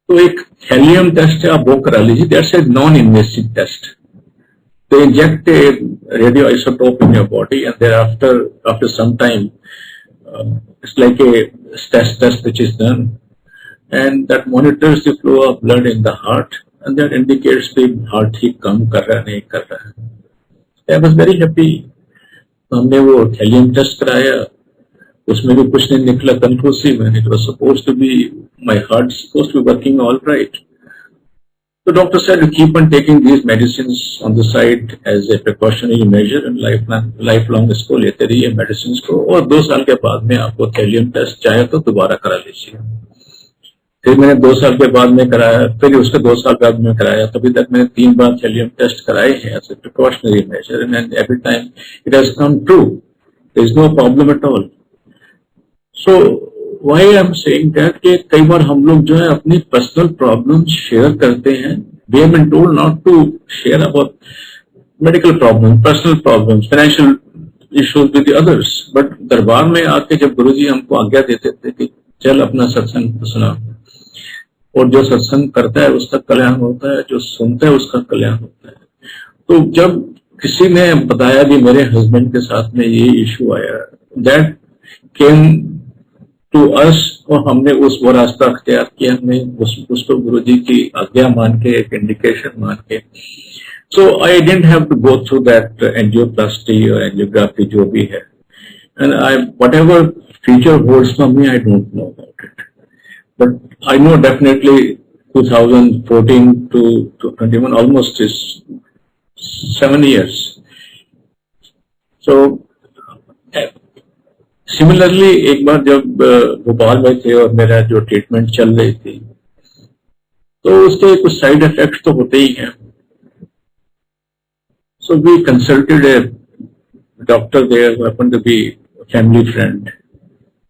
तो एक हेलियम टेस्ट है, आप वो करा लीजिए। That's a non invasive test. They inject a radioisotope in your body and thereafter, after some time, it's like a test which is done. And that monitors the flow of blood in the heart and that indicates the heart ठीक काम कर रहा है नहीं कर रहा है। I was very happy। हमने वो हेलियम टेस्ट कराया, उसमें भी कुछ नहीं निकला conclusive and it was supposed to be, my heart supposed to be working all right। The doctor said to keep on taking these medicines on the side as a precautionary measure and lifelong इसको लेते रहिए medicines को, और 2 साल के बाद में आपको हेलियम टेस्ट चाहे तो दोबारा करा लीजिए। फिर मैंने 2 साल के बाद में कराया, फिर उसके 2 साल बाद में कराया, तभी तक मैंने 3 बार थैलियम टेस्ट कराए हैं as a precautionary measure, and every time it has come true, there is no problem at all. So why I am saying that कि कई बार हम लोग जो है अपनी पर्सनल प्रॉब्लम्स शेयर करते हैं. We have been told not to share about medical problem, personal problems, financial issues with the others, but दरबार में आके जब गुरुजी हमको आज्ञा देते थे कि चल अपना सत्संग सुना, और जो सत्संग करता है उसका कल्याण होता है, जो सुनता है उसका कल्याण होता है. तो जब किसी ने बताया कि मेरे हस्बैंड के साथ में ये इशू आया, दैट केम टू अस, और हमने वो रास्ता अख्तियार किया, हमने उसको गुरुजी की आज्ञा मान के, एक इंडिकेशन मान के. So I didn't have to go through that angioplasty और एंजियोग्राफी जो भी है, and I whatever future holds for me, I don't know about it. But I know definitely 2014 to 21 almost is 7 years. So similarly एक बार जब भोपाल में थे और मेरा जो ट्रीटमेंट चल रही थी, तो उसके कुछ साइड इफेक्ट्स तो होते ही हैं. So we consulted a doctor there who happened to be a family friend.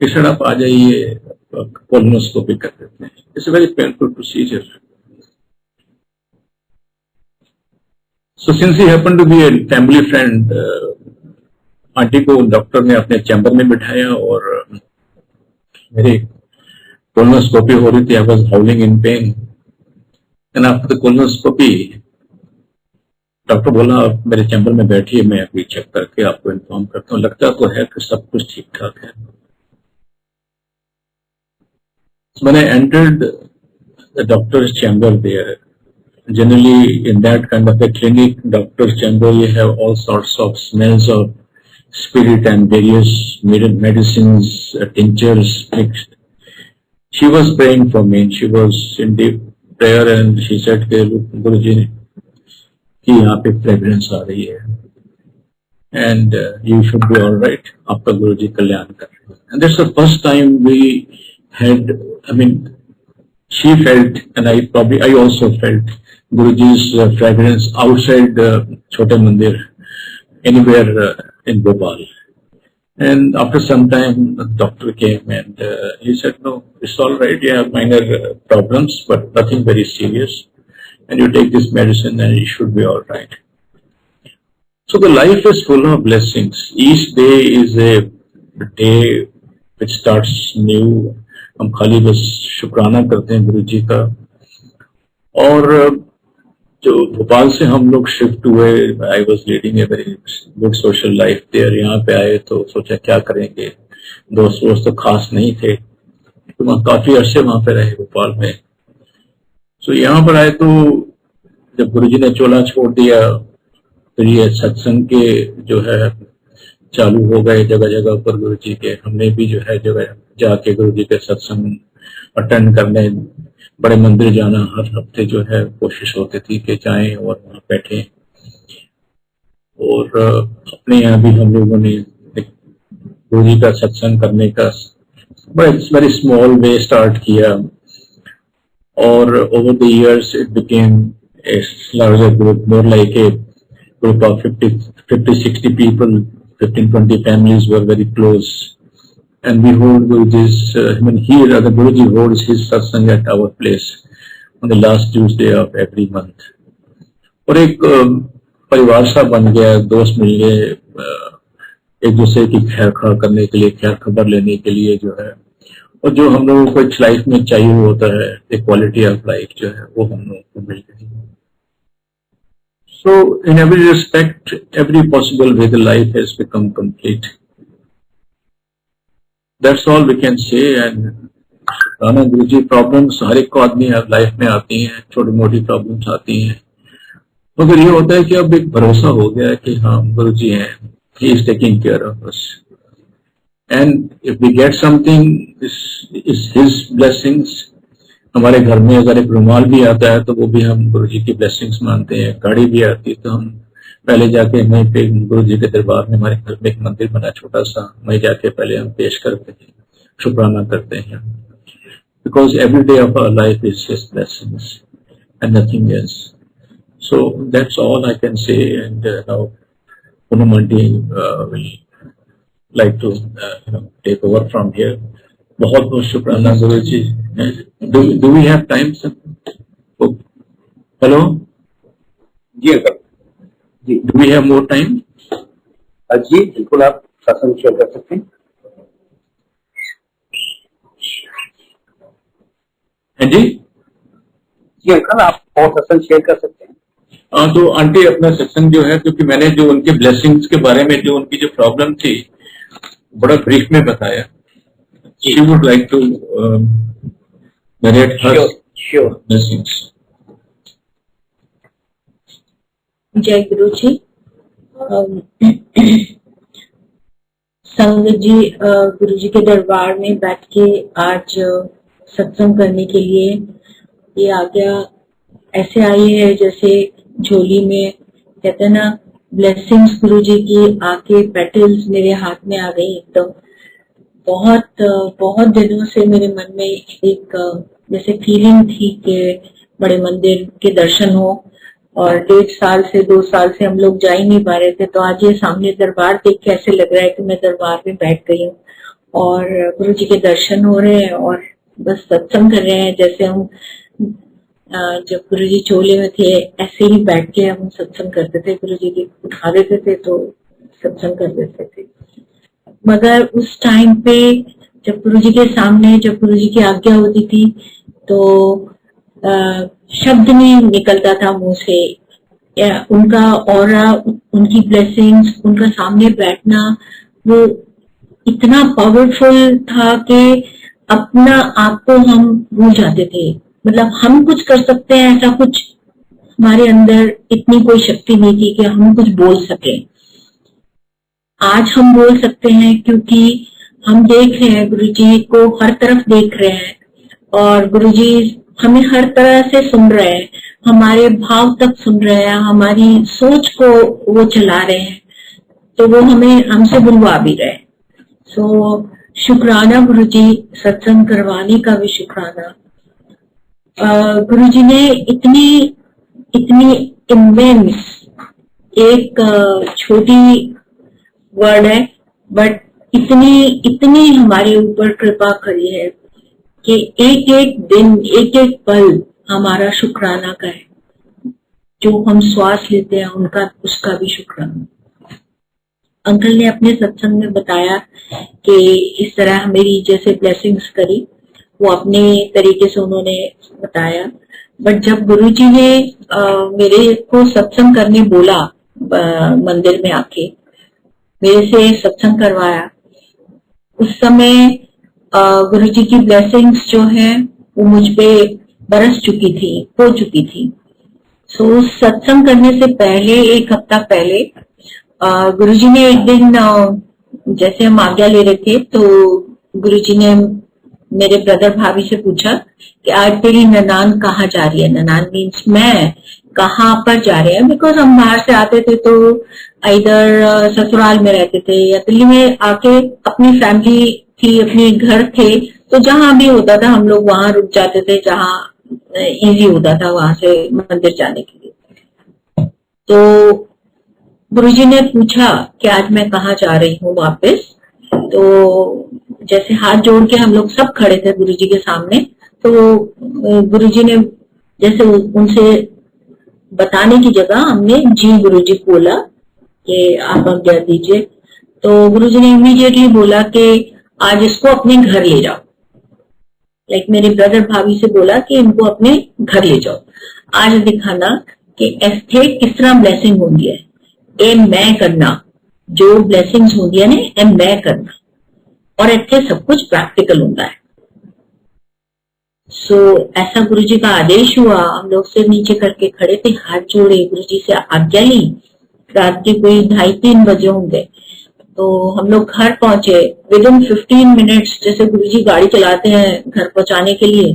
He said आप आ जाइए, कोलोनोस्कोपी कर देते हैं. It's a very painful procedure. So since he happen to be a family friend, aunty को doctor ने अपने chamber में बिठाया और मेरी कोलोनोस्कोपी हो रही थी. I was हाउलिंग in pen, and after the colonoscopy doctor बोला आप मेरे चैम्बर में बैठिए, मैं अभी चेक करके आपको इन्फॉर्म करता हूँ. लगता तो है कि सब कुछ ठीक ठाक है. When I entered the doctor's chamber there, generally in that kind of a clinic, doctor's chamber, you have all sorts of smells of spirit and various medicines, tinctures mixed. She was praying for me. She was in deep prayer and she said, Guruji, कि यहाँ पे fragrance आ रही है, and you should be all right. आपका गुरुजी कल्याण कर रहे हैं. And that's the first time we had, I mean, she felt, and I also felt Guruji's fragrance outside Chota Mandir, anywhere in Bhopal. And after some time, the doctor came and he said, no, it's all right, you have minor problems, but nothing very serious, and you take this medicine and you should be all right. So the life is full of blessings. Each day is a day which starts new. हम खाली बस शुक्राना करते हैं गुरु जी का. और जो भोपाल से हम लोग शिफ्ट हुए, I was leading a very good social life there. यहाँ पे आए तो सोचा क्या करेंगे, दोस्त वोस्त तो खास नहीं थे, तो वहाँ काफी अरसे वहां पे रहे भोपाल में. सो यहाँ पर आए तो जब गुरु जी ने चोला छोड़ दिया, फिर ये सत्संग के जो है चालू हो गए जगह जगह पर गुरु जी के. हमने भी जो है जगह जाके गुरु जी के सत्संग अटेंड करने, बड़े मंदिर जाना हर हफ्ते जो है कोशिश होती थी कि जाएं और वहां बैठे. और अपने यहाँ भी हम लोगों ने गुरु जी का सत्संग करने का वेरी स्मॉल वे स्टार्ट किया, और over the years it became a larger group, more like a group of 50-60 people, 15-20 families were very close, and we hold Guruji's, here the Guruji holds his satsang at our place on the last Tuesday of every month. और एक परिवार सा बन गया, दोस्त मिल गए, एक दूसरे की खैर खबर करने के लिए, खैर खबर लेने के लिए जो है, और जो हम लोगों को लाइफ में चाहिए होता है, एक क्वालिटी ऑफ लाइफ जो है वो हम लोगों को मिल गई. So in every respect, every possible way, the life has become complete. That's all we can say. And राना गुरुजी प्रॉब्लम्स हर एक को आदमी लाइफ में आती हैं, छोटी मोटी प्रॉब्लम्स आती हैं, तो फिर ये होता है कि अब एक भरोसा हो गया है कि हाँ गुरुजी हैं, he is taking care of us. And if we get something, is his blessings. हमारे घर में अगर एक रुमाल भी आता है तो वो भी हम गुरुजी की ब्लेसिंग्स मानते हैं. गाड़ी भी आती है तो हम पहले जाके वहीं पे गुरुजी के दरबार में, हमारे घर में एक मंदिर बना छोटा सा, वहीं जाके पहले हम पेश करते हैं, शुक्राना करते हैं. because every day of our life is just lessons and nothing else. So that's all I can say. And now Punumanti will like to take over from here. बहुत बहुत शुक्राना Guru ji. Do we have time, sir? Oh. Hello? जी uncle ji. Do we have more time? जी बिल्कुल, आप सत्संग share कर सकते हैं. हाँ जी. जी अंकल, आप और सत्संग शेयर कर सकते हैं. तो आंटी अपना सत्संग जो है, क्योंकि मैंने जो उनके ब्लेसिंग्स के बारे में जो उनकी जो प्रॉब्लम थी बड़ा ब्रीफ में बताया. She would like to narrate her blessings. जय गुरु जी. संगत जी गुरु जी के दरबार में बैठ के आज सत्संग करने के लिए ये आज्ञा ऐसे आई है जैसे झोली में कहते हैं ना, ब्लेसिंग्स गुरु जी की आके पेटल्स मेरे हाथ में आ गई एकदम. बहुत दिनों से मेरे मन में एक जैसे फीलिंग थी कि बड़े मंदिर के दर्शन हो, और 1.5 साल से 2 साल से हम लोग जा ही नहीं पा रहे थे. तो आज ये सामने दरबार देख के ऐसे लग रहा है कि मैं दरबार में बैठ गई हूँ और गुरु जी के दर्शन हो रहे हैं और बस सत्संग कर रहे हैं. जैसे हम जब गुरु जी चोले में थे ऐसे ही बैठ के हम सत्संग करते थे. गुरु जी की उठा देते थे तो सत्संग कर देते थे. मगर उस टाइम पे जब गुरु जी के सामने, जब गुरु जी की आज्ञा होती थी तो शब्द नहीं निकलता था मुंह से. या उनका ऑरा, उनकी ब्लेसिंग्स, उनका सामने बैठना वो इतना पावरफुल था कि अपना आप को हम भूल जाते थे. मतलब हम कुछ कर सकते हैं ऐसा कुछ हमारे अंदर इतनी कोई शक्ति नहीं थी कि हम कुछ बोल सके. आज हम बोल सकते हैं क्योंकि हम देख रहे हैं गुरु जी को, हर तरफ देख रहे हैं और गुरु जी हमें हर तरह से सुन रहे हैं, हमारे भाव तक सुन रहे हैं, हमारी सोच को वो चला रहे हैं. तो वो हमें हमसे बुलवा भी रहे हैं. सो शुक्राना गुरु जी, सत्संग करवाने का भी शुक्राना. गुरु जी ने इतनी इमेंस, एक छोटी वर्ड है बट इतनी हमारे ऊपर कृपा करी है कि एक एक दिन, एक एक पल हमारा शुक्राना का है. जो हम श्वास लेते हैं उनका, उसका भी शुक्राना. अंकल ने अपने सत्संग में बताया कि इस तरह मेरी जैसे ब्लेसिंग्स करी, वो अपने तरीके से उन्होंने बताया. बट जब गुरुजी ने मेरे को सत्संग करने बोला, मंदिर में आके मेरे से सत्संग करवाया, उस समय गुरुजी की ब्लेसिंग्स जो है वो मुझ पे बरस चुकी थी, हो चुकी थी. सो सत्संग करने से पहले, 1 हफ्ता पहले गुरुजी ने एक दिन जैसे हम आज्ञा ले रहे थे तो गुरुजी ने मेरे ब्रदर भाभी से पूछा कि आज तेरी ननान कहाँ जा रही है. ननान मीन्स मैं, कहाँ पर जा रहे हैं. बिकॉज हम बाहर से आते थे तो इधर ससुराल में रहते थे या दिल्ली में आके अपनी फैमिली थी, अपने घर थे, तो जहां भी होता था हम लोग वहां रुक जाते थे जहां इजी होता था वहां से मंदिर जाने के लिए. तो गुरुजी ने पूछा कि आज मैं कहाँ जा रही हूँ वापस. तो जैसे हाथ जोड़ के हम लोग सब खड़े थे गुरुजी के सामने. तो गुरुजी ने जैसे उनसे बताने की जगह हमने जी गुरुजी को बोला कि आप आज्ञा दीजिए. तो गुरुजी ने इमीडिएटली बोला कि आज इसको अपने घर ले जाओ. लाइक मेरे ब्रदर भाभी से बोला कि इनको अपने घर ले जाओ, आज दिखाना कि ऐसे किस तरह ब्लेसिंग होती है. ए मैं करना, जो ब्लेसिंग्स होती है ना, ए मैं करना, और ऐसे सब कुछ प्रैक्टिकल होता है. सो ऐसा गुरुजी का आदेश हुआ. हम लोग सिर नीचे करके खड़े थे, हाथ जोड़े, गुरुजी से आज्ञा ली. रात के कोई 2:30-3 बजे होंगे. तो हम लोग घर पहुंचे. विद इन 15 मिनट्स, जैसे गुरुजी गाड़ी चलाते हैं घर पहुंचाने के लिए,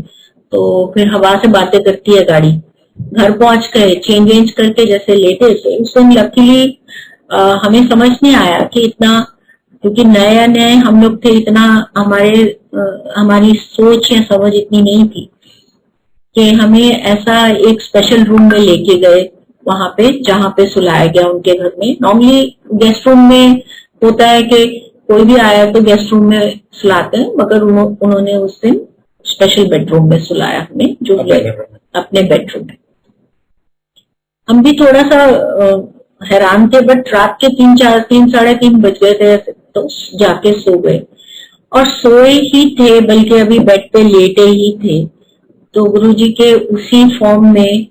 तो फिर हवा से बातें करती है गाड़ी. घर पहुंच गए, चेंज वेंज करके जैसे लेटे थे. उस दिन लकीली हमें समझ नहीं आया कि इतना क्योंकि नए नए हम लोग थे, इतना हमारी सोच या समझ इतनी नहीं थी कि हमें ऐसा एक स्पेशल रूम में लेके गए वहां पे, जहां पे सुलाया गया उनके घर में। नॉर्मली गेस्ट रूम में होता है कि कोई भी आया तो गेस्ट रूम में सुलाते हैं, मगर उन्होंने उस दिन स्पेशल बेडरूम में सुलाया हमें, जो अपने बेडरूम में। हम भी थोड़ा सा हैरान थे, बट रात के 3 साढ़े 3 बज गए थे, तो जाके सो गए। और सोए ही थे, बल्कि अभी बेड पे लेटे ही थे, तो गुरुजी के उसी फॉर्म में,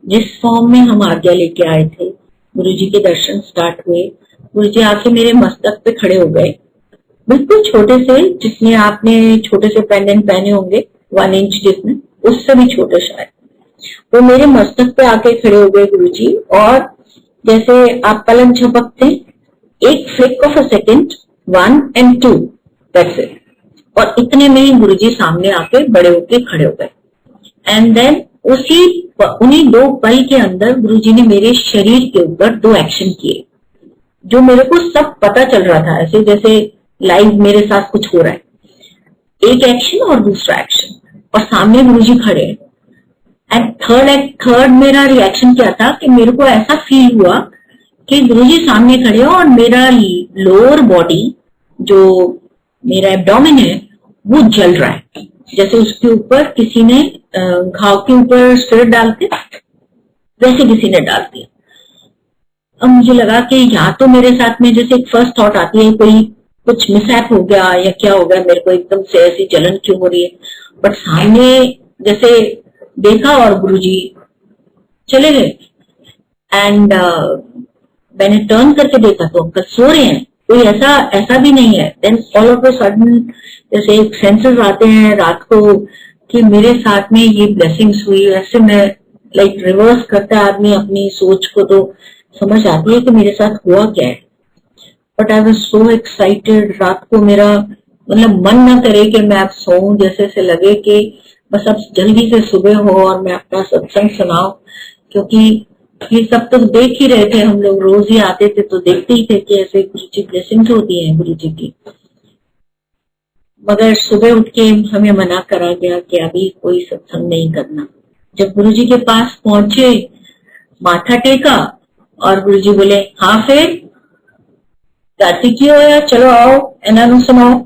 जिस फॉर्म में हम आज्ञा लेके आए थे, गुरुजी के दर्शन स्टार्ट हुए। गुरुजी आके मेरे मस्तक पे खड़े हो गए, बिल्कुल छोटे से, जिसमें आपने छोटे से पेंडेंट पहने होंगे 1 इंच जितने, उससे भी छोटे शायद। वो मेरे मस्तक पे आके खड़े हो गए गुरुजी, और जैसे आप पलक झपकते, एक flick of a second, 1 and 2, that's it. और इतने में ही गुरुजी सामने आके बड़े होके खड़े हो गए। एंड देन उन्हीं 2 पल के अंदर गुरुजी ने मेरे शरीर के ऊपर 2 एक्शन किए, जो मेरे को सब पता चल रहा था, ऐसे जैसे लाइव मेरे साथ कुछ हो रहा है। एक एक्शन और दूसरा एक्शन, और सामने गुरुजी खड़े हैं। एंड थर्ड मेरा रिएक्शन क्या था कि मेरे को ऐसा फील हुआ कि गुरुजी सामने खड़े हो और मेरा लोअर बॉडी, जो मेरा एब्डोमेन है, वो जल रहा है, जैसे उसके ऊपर किसी ने घाव के ऊपर स्पिरिट डालते, वैसे किसी ने डाल दिया। अब मुझे लगा कि यहाँ तो मेरे साथ में जैसे एक फर्स्ट थॉट आती है, कोई कुछ मिसहैप हो गया या क्या हो गया, मेरे को एकदम से ऐसी जलन क्यों हो रही है। बट सामने जैसे देखा और गुरुजी चले गए। एंड मैंने टर्न करके देखा तो अंकल सो रहे हैं, कोई ऐसा भी नहीं है। Then all of a sudden जैसे एक सेंसेस आते हैं रात को कि मेरे साथ में ये ब्लेसिंग्स हुई। ऐसे मैं लाइक रिवर्स करता है आदमी अपनी सोच को, तो समझ आती है कि मेरे साथ हुआ क्या है। But I was so excited, रात को मेरा मतलब मन ना करे कि मैं अब सोऊं, जैसे से लगे कि बस अब जल्दी से सुबह हो और मैं अपना सत्संग सुनाऊं, क्योंकि ये सब तो देख ही रहे थे हम लोग, रोज ही आते थे तो देखते ही थे कि ऐसे गुरु जी ब्लेसिंग्स होती है गुरु जी की। मगर सुबह उठ के हमें मना करा गया कि अभी कोई सत्संग नहीं करना। जब गुरु जी के पास पहुंचे, माथा टेका और गुरु जी बोले, हाँ फिर जाति की हो या चलो आओ एना सुनाओ।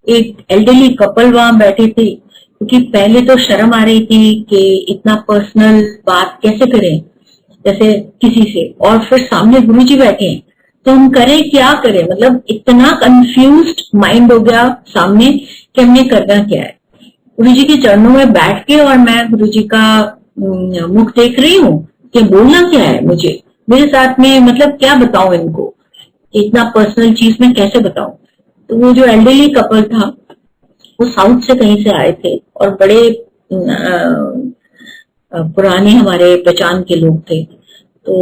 एक एल्डरली कपल वहां बैठे थे, क्योंकि पहले तो शर्म आ रही थी कि इतना पर्सनल बात कैसे करें जैसे किसी से, और फिर सामने गुरुजी बैठे हैं तो हम करें क्या करें। मतलब इतना कंफ्यूज्ड माइंड हो गया सामने कि हमने करना क्या है। गुरुजी के चरणों में बैठ के और मैं गुरुजी का मुख देख रही हूँ कि बोलना क्या है मुझे, मेरे साथ में मतलब क्या बताऊं इनको, इतना पर्सनल चीज में कैसे बताऊं। तो वो जो एल्डरली कपल था वो साउथ से कहीं से आए थे और बड़े पुराने हमारे पहचान के लोग थे। तो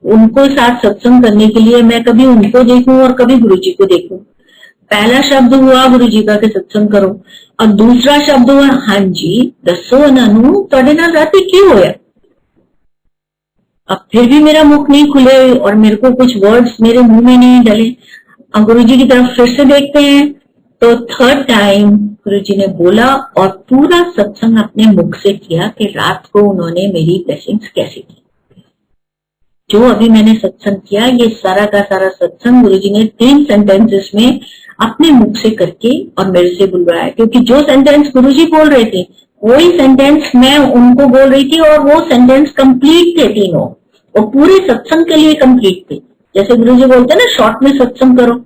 उनको साथ सत्संग करने के लिए मैं कभी उनको देखूं और कभी गुरुजी को देखूं। पहला शब्द हुआ गुरुजी का कि सत्संग करो, और दूसरा शब्द हुआ हाँ जी दसो नानू तुहाडे नाल राती की होया। अब फिर भी मेरा मुख नहीं खुले और मेरे को कुछ वर्ड्स मेरे मुंह में नहीं डले। अब गुरुजी की तरफ फिर से देखते हैं तो थर्ड टाइम गुरुजी ने बोला और पूरा सत्संग अपने मुख से किया कि रात को उन्होंने मेरी ब्लेसिंग्स कैसे की। जो अभी मैंने सत्संग किया ये सारा का सारा सत्संग गुरुजी ने 3 सेंटेंसेस में अपने मुख से करके और मेरे से बुलवाया, क्योंकि जो सेंटेंस गुरुजी बोल रहे थे वही सेंटेंस मैं उनको बोल रही थी और वो सेंटेंस कंप्लीट थे तीनों, और पूरे सत्संग के लिए कंप्लीट थे। जैसे गुरुजी बोलते हैं ना शॉर्ट में सत्संग करो,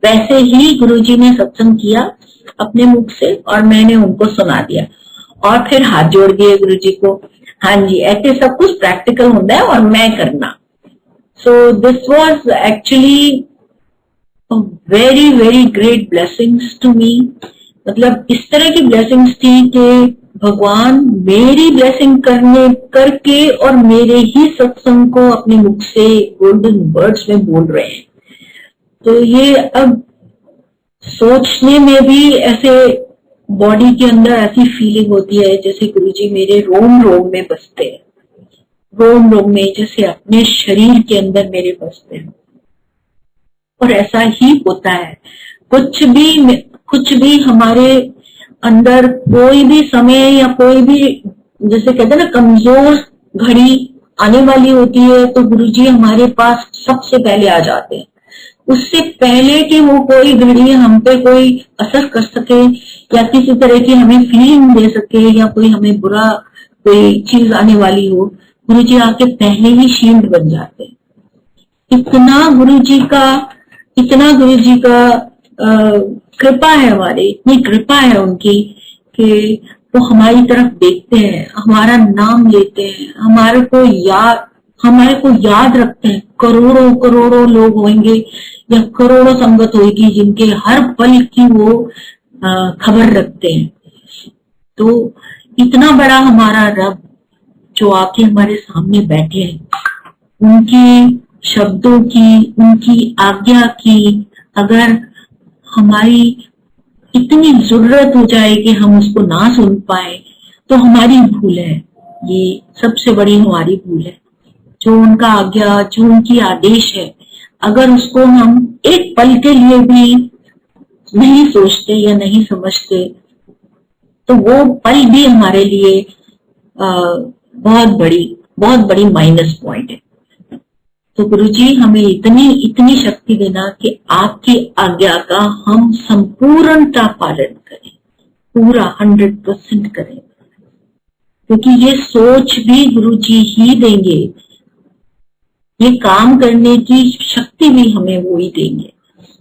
वैसे ही गुरुजी ने सत्संग किया अपने मुख से और मैंने उनको सुना दिया और फिर हाथ जोड़ दिए गुरुजी को। हाँ जी ऐसे सब कुछ प्रैक्टिकल होता है और मैं करना। So this was actually very very great blessings to me. मतलब इस तरह की ब्लेसिंग्स थी कि भगवान मेरी ब्लेसिंग करके और मेरे ही सत्संग को अपने मुख से गोल्डन वर्ड्स में बोल रहे हैं। तो ये अब सोचने में भी ऐसे बॉडी के अंदर ऐसी फीलिंग होती है जैसे गुरुजी मेरे रोम रोम में बसते हैं, रोम रोम में, जैसे अपने शरीर के अंदर मेरे बसते हैं। और ऐसा ही होता है। कुछ भी हमारे अंदर कोई भी समय या कोई भी, जैसे कहते हैं ना, कमजोर घड़ी आने वाली होती है तो गुरुजी हमारे पास सबसे पहले आ जाते हैं। उससे पहले कि वो कोई घड़ी हम पे कोई असर कर सके या किसी तरह की हमें फीलिंग दे सके या कोई हमें बुरा कोई चीज आने वाली हो, गुरुजी आके पहले ही शील्ड बन जाते हैं। इतना गुरुजी का कृपा है, हमारी इतनी कृपा है उनकी कि वो हमारी तरफ देखते हैं, हमारा नाम लेते हैं, हमारे को याद रखते हैं। करोड़ों करोड़ों लोग होंगे या करोड़ों संगत होगी जिनके हर पल की वो खबर रखते हैं। तो इतना बड़ा हमारा रब जो आके हमारे सामने बैठे हैं, उनकी शब्दों की, उनकी आज्ञा की अगर हमारी इतनी जरूरत हो जाए कि हम उसको ना सुन पाए तो हमारी भूल है। ये सबसे बड़ी हमारी भूल है। जो उनका आज्ञा, जो उनकी आदेश है, अगर उसको हम एक पल के लिए भी नहीं सोचते या नहीं समझते तो वो पल भी हमारे लिए बहुत बड़ी माइनस पॉइंट है। तो गुरुजी हमें इतनी शक्ति देना कि आपकी आज्ञा का हम संपूर्णता पालन करें, पूरा 100% करें, क्योंकि ये सोच भी गुरुजी ही देंगे, ये काम करने की शक्ति भी हमें वो ही देंगे।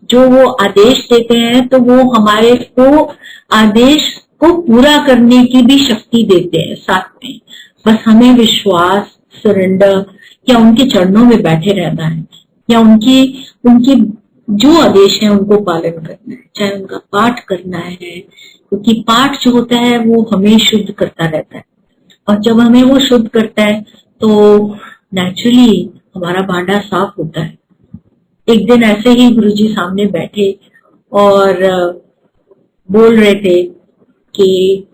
जो वो आदेश देते हैं तो वो हमारे को आदेश को पूरा करने की भी शक्ति देते हैं साथ में। बस हमें विश्वास, सरेंडर या उनके चरणों में बैठे रहना है या उनकी जो आदेश है उनको पालन करना है, चाहे उनका पाठ करना है, क्योंकि पाठ जो होता है वो हमें शुद्ध करता रहता है और जब हमें वो शुद्ध करता है तो नेचुरली हमारा भांडा साफ होता है। एक दिन ऐसे ही गुरुजी सामने बैठे और बोल रहे थे कि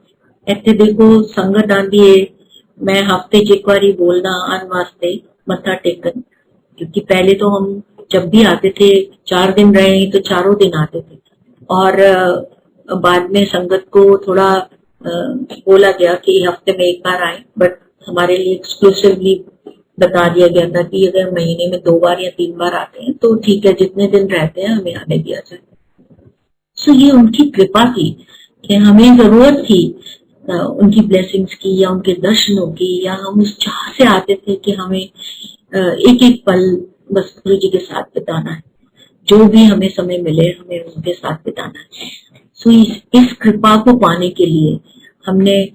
ऐसे देखो संगत आंदी है, मैं हफ्ते च एक बारी बोलना आन वास्ते मत्था टेकन, क्योंकि पहले तो हम जब भी आते थे 4 दिन रहे तो चारों दिन आते थे और बाद में संगत को थोड़ा बोला गया कि हफ्ते में एक बार आए, बट हमारे लिए एक्सक्लूसिवली बता दिया गया था कि अगर महीने में 2 बार या 3 बार आते हैं तो ठीक है, जितने दिन रहते हैं हमें आने दिया जाए। सो ये उनकी कृपा थी कि हमें जरूरत थी उनकी ब्लेसिंग्स की या उनके दर्शनों की, या हम उस चाह से आते थे कि हमें एक एक पल बस गुरु जी के साथ बिताना है, जो भी हमें समय मिले हमें उनके साथ बिताना है। सो इस कृपा को पाने के लिए हमें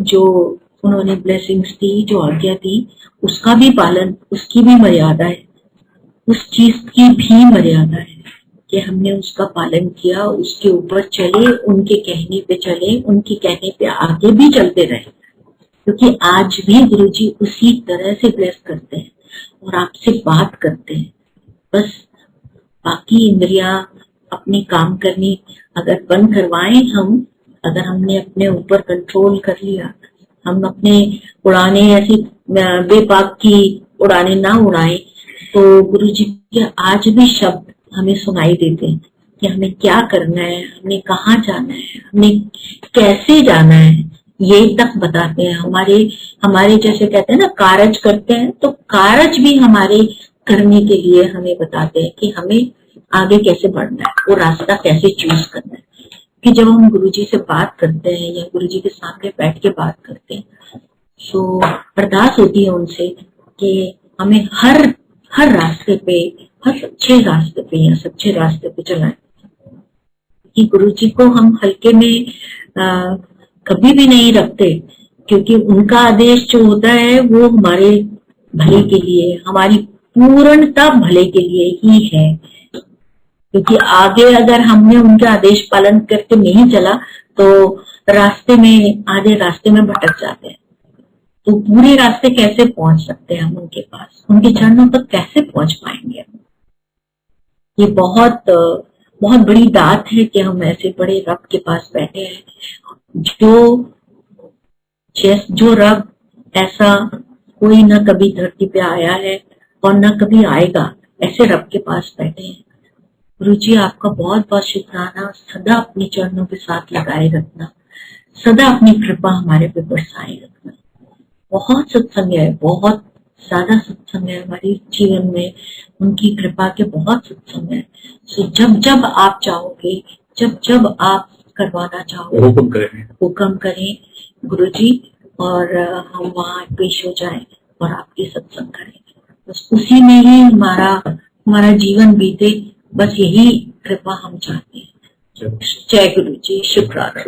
जो उन्होंने ब्लेसिंग्स दी, जो आज्ञा दी, उसका भी पालन, उसकी भी मर्यादा है, उस चीज की भी मर्यादा है कि हमने उसका पालन किया, उसके ऊपर चले, उनके कहने पे चले, उनके कहने पे आगे भी चलते रहे, क्योंकि आज भी गुरुजी उसी तरह से ब्लेस करते हैं और आपसे बात करते हैं। बस बाकी इंद्रियां अपने काम करनी अगर बंद करवाएं, अगर हमने अपने ऊपर कंट्रोल कर लिया, हम अपने उड़ाने ऐसी बेबाक की उड़ाने ना उड़ाएं, तो गुरुजी के आज भी शब्द हमें सुनाई देते हैं कि हमें क्या करना है, हमें कहाँ जाना है, हमें कैसे जाना है, ये तक बताते हैं। हमारे जैसे कहते हैं ना कारज करते हैं, तो कारज भी हमारे करने के लिए हमें बताते हैं कि हमें आगे कैसे बढ़ना है, वो रास्ता कैसे चूज करना है। कि जब हम गुरुजी से बात करते हैं या गुरुजी के सामने बैठ के बात करते हैं, तो अरदास होती है उनसे कि हमें हर रास्ते पे, हर सच्चे रास्ते पे या सच्चे रास्ते पे चलाएं। कि गुरुजी को हम हल्के में कभी भी नहीं रखते, क्योंकि उनका आदेश जो होता है वो हमारे भले के लिए, हमारी पूर्णता भले के लिए ही है। क्योंकि आगे अगर हमने उनका आदेश पालन करके नहीं चला तो आधे रास्ते में भटक जाते हैं। तो पूरे रास्ते कैसे पहुंच सकते हैं हम उनके पास, उनके चरणों तक कैसे पहुंच पाएंगे हम? ये बहुत बड़ी दात है कि हम ऐसे बड़े रब के पास बैठे हैं, जो रब ऐसा कोई ना कभी धरती पे आया है और ना कभी आएगा, ऐसे रब के पास बैठे हैं। गुरु जी आपका बहुत बहुत शुक्राना, सदा अपने चरणों के साथ लगाए रखना, सदा अपनी कृपा हमारे पे बरसाए रखना। बहुत सत्संग है, बहुत ज्यादा सत्संग है हमारे जीवन में, उनकी कृपा के बहुत सत्संग है। सो जब जब आप चाहोगे, जब जब आप करवाना चाहो, हुक्म करें। हुक्म करें गुरु जी, और हम वहाँ पेश हो जाएं और आपके सत्संग करें। बस उसी में ही हमारा जीवन बीते, बस यही कृपा हम चाहते हैं। जय गुरु जी, शुक्राना।